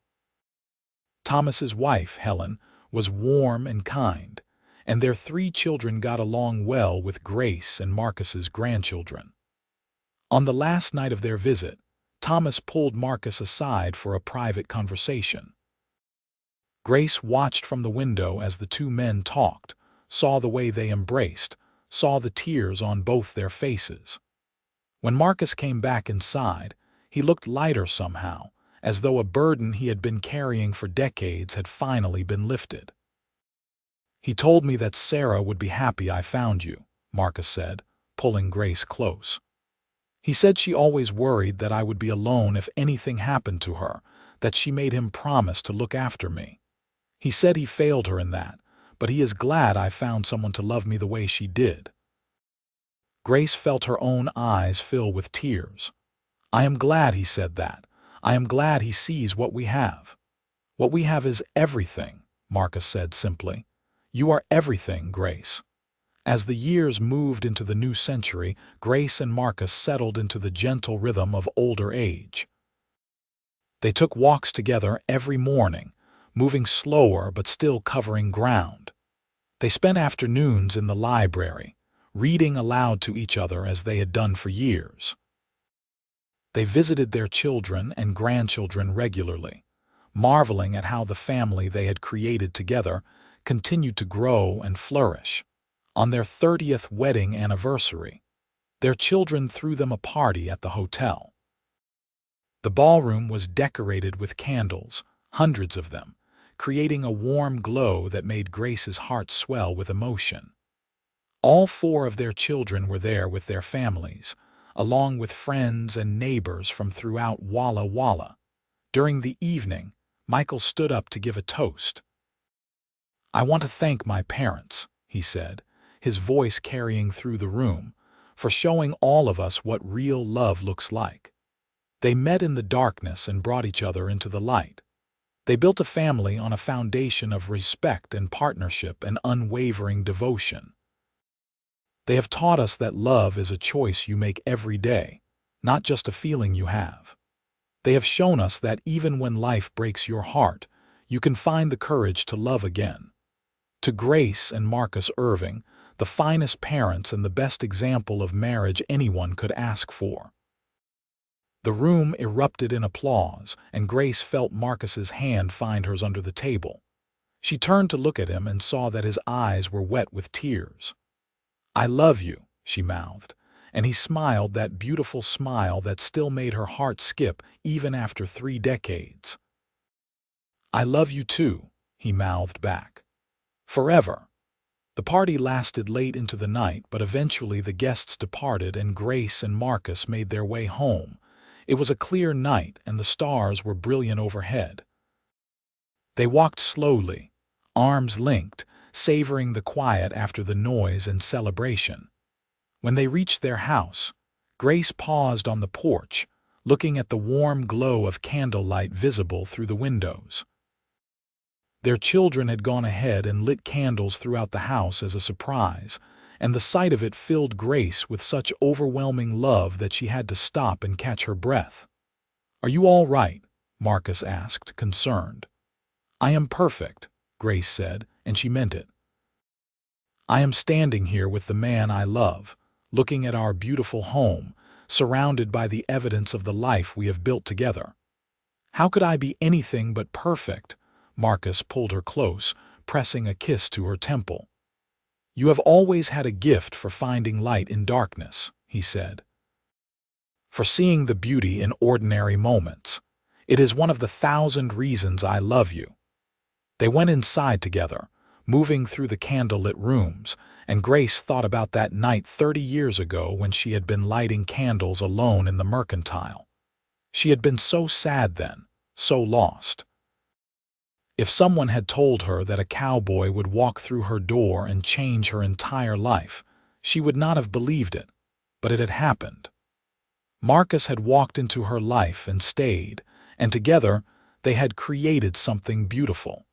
Thomas's wife, Helen, was warm and kind, and their 3 children got along well with Grace and Marcus's grandchildren. On the last night of their visit, Thomas pulled Marcus aside for a private conversation. Grace watched from the window as the 2 men talked, saw the way they embraced, saw the tears on both their faces. When Marcus came back inside, he looked lighter somehow, as though a burden he had been carrying for decades had finally been lifted. "He told me that Sarah would be happy I found you," Marcus said, pulling Grace close. "He said she always worried that I would be alone if anything happened to her, that she made him promise to look after me. He said he failed her in that, but he is glad I found someone to love me the way she did." Grace felt her own eyes fill with tears. "I am glad he said that. I am glad he sees what we have." "What we have is everything," Marcus said simply. "You are everything, Grace." As the years moved into the new century, Grace and Marcus settled into the gentle rhythm of older age. They took walks together every morning, moving slower but still covering ground. They spent afternoons in the library, reading aloud to each other as they had done for years. They visited their children and grandchildren regularly, marveling at how the family they had created together continued to grow and flourish. On their 30th wedding anniversary, their children threw them a party at the hotel. The ballroom was decorated with candles, hundreds of them, creating a warm glow that made Grace's heart swell with emotion. All 4 of their children were there with their families, along with friends and neighbors from throughout Walla Walla. During the evening, Michael stood up to give a toast. "I want to thank my parents," he said, his voice carrying through the room, "for showing all of us what real love looks like. They met in the darkness and brought each other into the light. They built a family on a foundation of respect and partnership and unwavering devotion. They have taught us that love is a choice you make every day, not just a feeling you have. They have shown us that even when life breaks your heart, you can find the courage to love again." To Grace and Marcus Irving, the finest parents and the best example of marriage anyone could ask for. The room erupted in applause, and Grace felt Marcus's hand find hers under the table. She turned to look at him and saw that his eyes were wet with tears. "I love you," she mouthed, and he smiled that beautiful smile that still made her heart skip even after 3 decades. "I love you too," he mouthed back. "Forever." The party lasted late into the night, but eventually the guests departed and Grace and Marcus made their way home. It was a clear night and the stars were brilliant overhead. They walked slowly, arms linked, savoring the quiet after the noise and celebration. When they reached their house, Grace paused on the porch, looking at the warm glow of candlelight visible through the windows. Their children had gone ahead and lit candles throughout the house as a surprise, and the sight of it filled Grace with such overwhelming love that she had to stop and catch her breath. "Are you all right?" Marcus asked, concerned. "I am perfect," Grace said, and she meant it. "I am standing here with the man I love, looking at our beautiful home, surrounded by the evidence of the life we have built together. How could I be anything but perfect?" Marcus pulled her close, pressing a kiss to her temple. "You have always had a gift for finding light in darkness," he said. "For seeing the beauty in ordinary moments. It is one of the 1,000 reasons I love you." They went inside together, moving through the candlelit rooms, and Grace thought about that night 30 years ago when she had been lighting candles alone in the mercantile. She had been so sad then, so lost. If someone had told her that a cowboy would walk through her door and change her entire life, she would not have believed it, but it had happened. Marcus had walked into her life and stayed, and together they had created something beautiful.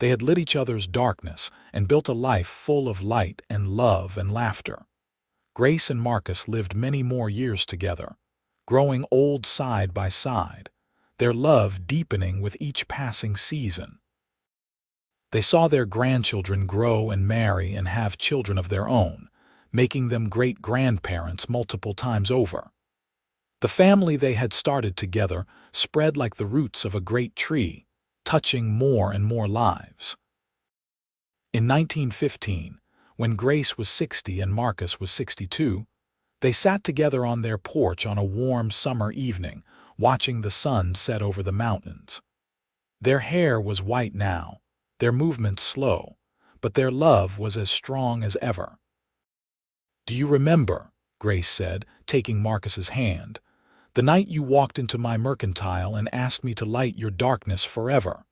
They had lit each other's darkness and built a life full of light and love and laughter. Grace and Marcus lived many more years together, growing old side by side, their love deepening with each passing season. They saw their grandchildren grow and marry and have children of their own, making them great-grandparents multiple times over. The family they had started together spread like the roots of a great tree, touching more and more lives. In 1915, when Grace was 60 and Marcus was 62, they sat together on their porch on a warm summer evening, watching the sun set over the mountains. Their hair was white now, their movements slow, but their love was as strong as ever. "Do you remember," Grace said, taking Marcus's hand, "the night you walked into my mercantile and asked me to light your darkness forever?"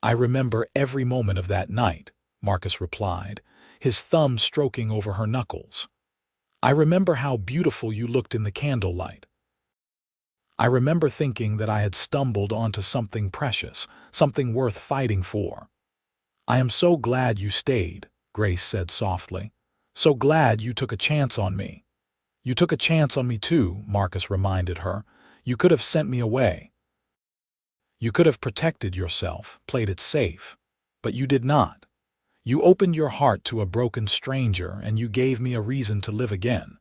"I remember every moment of that night," Marcus replied, his thumb stroking over her knuckles. "I remember how beautiful you looked in the candlelight. I remember thinking that I had stumbled onto something precious, something worth fighting for." "I am so glad you stayed," Grace said softly. "So glad you took a chance on me." "You took a chance on me too," Marcus reminded her. "You could have sent me away. You could have protected yourself, played it safe. But you did not. You opened your heart to a broken stranger and you gave me a reason to live again."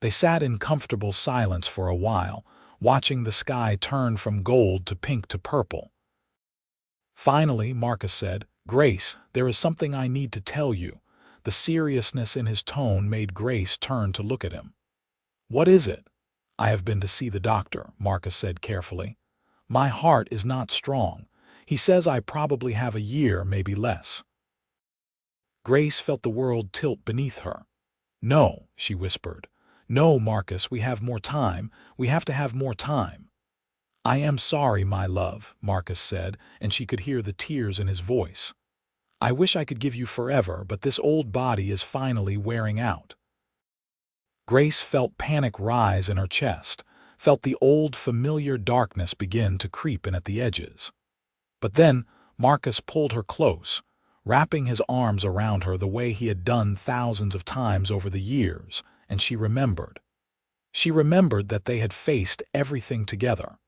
They sat in comfortable silence for a while, watching the sky turn from gold to pink to purple. Finally, Marcus said, "Grace, there is something I need to tell you." The seriousness in his tone made Grace turn to look at him. "What is it?" "I have been to see the doctor," Marcus said carefully. "My heart is not strong. He says I probably have a year, maybe less." Grace felt the world tilt beneath her. "No," she whispered. "No, Marcus, we have more time. We have to have more time." "I am sorry, my love," Marcus said, and she could hear the tears in his voice. "I wish I could give you forever, but this old body is finally wearing out." Grace felt panic rise in her chest, felt the old familiar darkness begin to creep in at the edges. But then Marcus pulled her close, wrapping his arms around her the way he had done thousands of times over the years, and she remembered. She remembered that they had faced everything together.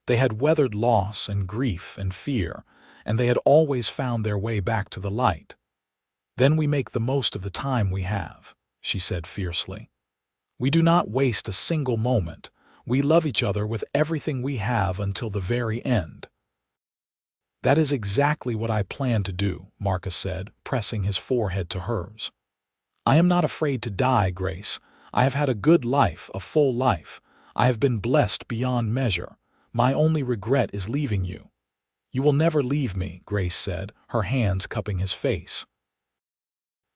They had weathered loss and grief and fear, and they had always found their way back to the light. "Then we make the most of the time we have," she said fiercely. "We do not waste a single moment. We love each other with everything we have until the very end." "That is exactly what I plan to do," Marcus said, pressing his forehead to hers. "I am not afraid to die, Grace. I have had a good life, a full life. I have been blessed beyond measure. My only regret is leaving you. "You will never leave me," Grace said, her hands cupping his face.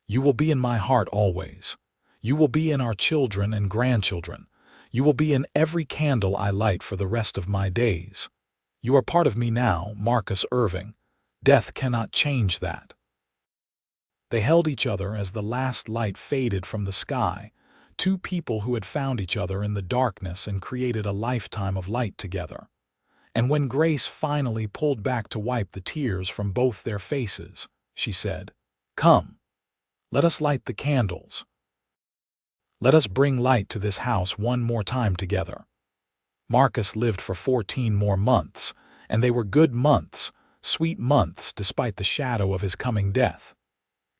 "You will be in my heart always. You will be in our children and grandchildren. You will be in every candle I light for the rest of my days. You are part of me now, Marcus Irving. Death cannot change that." They held each other as the last light faded from the sky, two people who had found each other in the darkness and created a lifetime of light together. And when Grace finally pulled back to wipe the tears from both their faces, she said, "Come, let us light the candles. Let us bring light to this house one more time together." Marcus lived for 14 more months, and they were good months, sweet months despite the shadow of his coming death.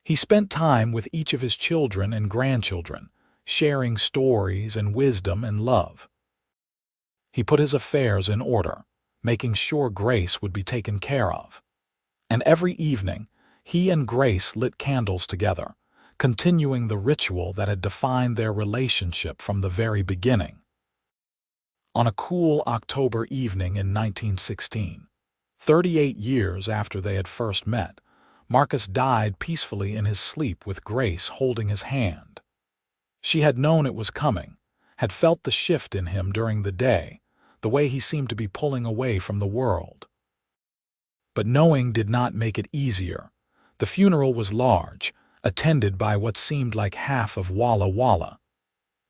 He spent time with each of his children and grandchildren, sharing stories and wisdom and love. He put his affairs in order, making sure Grace would be taken care of. And every evening, he and Grace lit candles together, continuing the ritual that had defined their relationship from the very beginning. On a cool October evening in 1916, 38 years after they had first met, Marcus died peacefully in his sleep with Grace holding his hand. She had known it was coming, had felt the shift in him during the day, the way he seemed to be pulling away from the world. But knowing did not make it easier. The funeral was large, attended by what seemed like half of Walla Walla.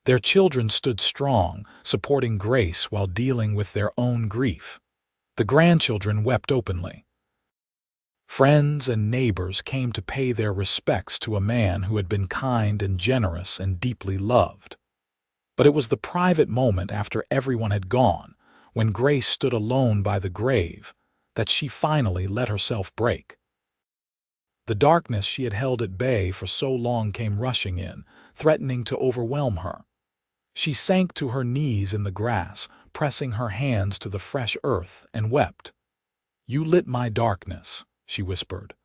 Their children stood strong, supporting Grace while dealing with their own grief. The grandchildren wept openly. Friends and neighbors came to pay their respects to a man who had been kind and generous and deeply loved. But it was the private moment after everyone had gone, when Grace stood alone by the grave, that she finally let herself break. The darkness she had held at bay for so long came rushing in, threatening to overwhelm her. She sank to her knees in the grass, pressing her hands to the fresh earth, and wept. "You lit my darkness," she whispered.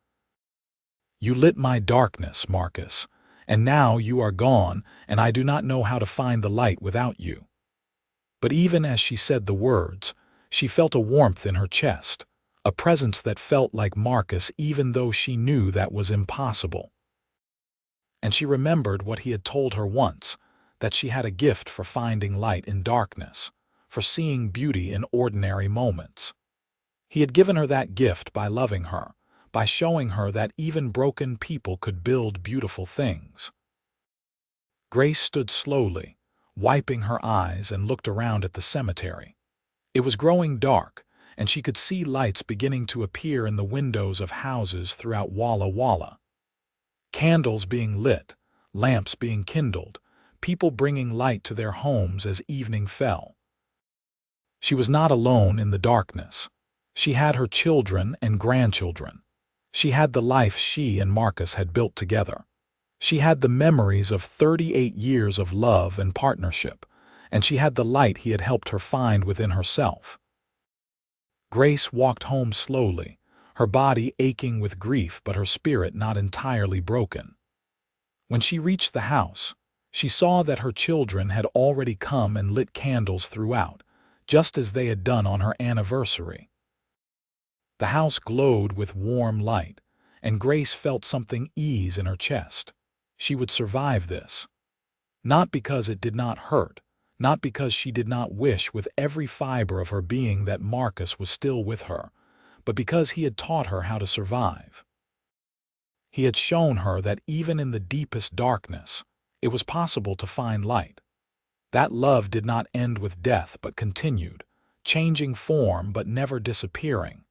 "You lit my darkness, Marcus, and now you are gone, and I do not know how to find the light without you." But even as she said the words, she felt a warmth in her chest, a presence that felt like Marcus even though she knew that was impossible. And she remembered what he had told her once, that she had a gift for finding light in darkness, for seeing beauty in ordinary moments. He had given her that gift by loving her, by showing her that even broken people could build beautiful things. Grace stood slowly, wiping her eyes, and looked around at the cemetery. It was growing dark, and she could see lights beginning to appear in the windows of houses throughout Walla Walla. Candles being lit, lamps being kindled, people bringing light to their homes as evening fell. She was not alone in the darkness. She had her children and grandchildren. She had the life she and Marcus had built together. She had the memories of 38 years of love and partnership, and she had the light he had helped her find within herself. Grace walked home slowly, her body aching with grief but her spirit not entirely broken. When she reached the house, she saw that her children had already come and lit candles throughout, just as they had done on her anniversary. The house glowed with warm light, and Grace felt something ease in her chest. She would survive this. Not because it did not hurt, not because she did not wish with every fiber of her being that Marcus was still with her, but because he had taught her how to survive. He had shown her that even in the deepest darkness, it was possible to find light. That love did not end with death but continued, changing form but never disappearing.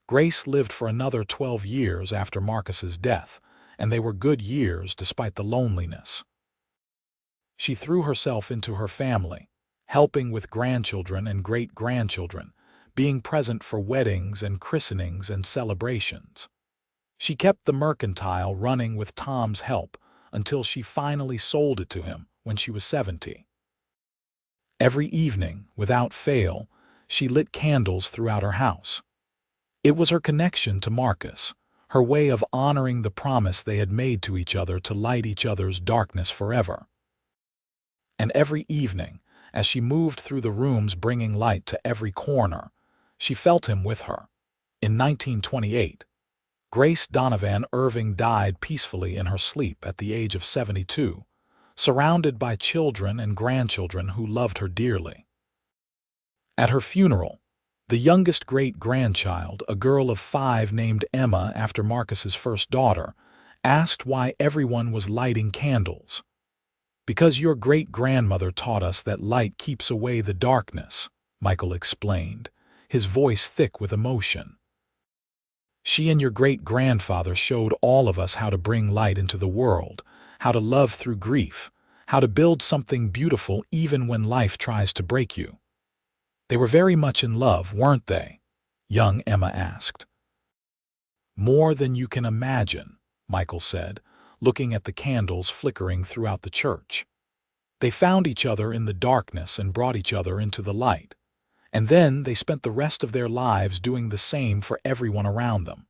Grace lived for another 12 years after Marcus's death, and they were good years despite the loneliness. She threw herself into her family, helping with grandchildren and great-grandchildren, being present for weddings and christenings and celebrations. She kept the mercantile running with Tom's help until she finally sold it to him when she was 70. Every evening, without fail, she lit candles throughout her house. It was her connection to Marcus, her way of honoring the promise they had made to each other to light each other's darkness forever. And every evening, as she moved through the rooms bringing light to every corner, she felt him with her, In 1928, Grace Donovan Irving died peacefully in her sleep at the age of 72, surrounded by children and grandchildren who loved her dearly. At her funeral, the youngest great-grandchild, a girl of 5 named Emma after Marcus's first daughter, asked why everyone was lighting candles. "Because your great-grandmother taught us that light keeps away the darkness," Michael explained, his voice thick with emotion. "She and your great-grandfather showed all of us how to bring light into the world, how to love through grief, how to build something beautiful even when life tries to break you." "They were very much in love, weren't they?" young Emma asked. "More than you can imagine," Michael said, looking at the candles flickering throughout the church. "They found each other in the darkness and brought each other into the light. And then they spent the rest of their lives doing the same for everyone around them.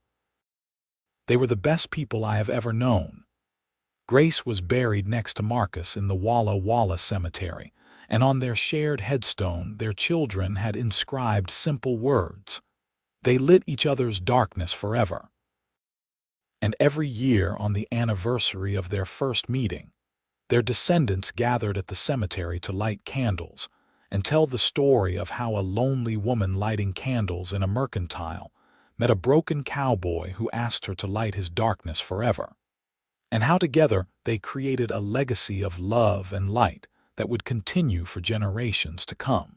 They were the best people I have ever known." Grace was buried next to Marcus in the Walla Walla cemetery, and on their shared headstone their children had inscribed simple words: "They lit each other's darkness forever." And every year on the anniversary of their first meeting, their descendants gathered at the cemetery to light candles and tell the story of how a lonely woman lighting candles in a mercantile met a broken cowboy who asked her to light his darkness forever, and how together they created a legacy of love and light that would continue for generations to come.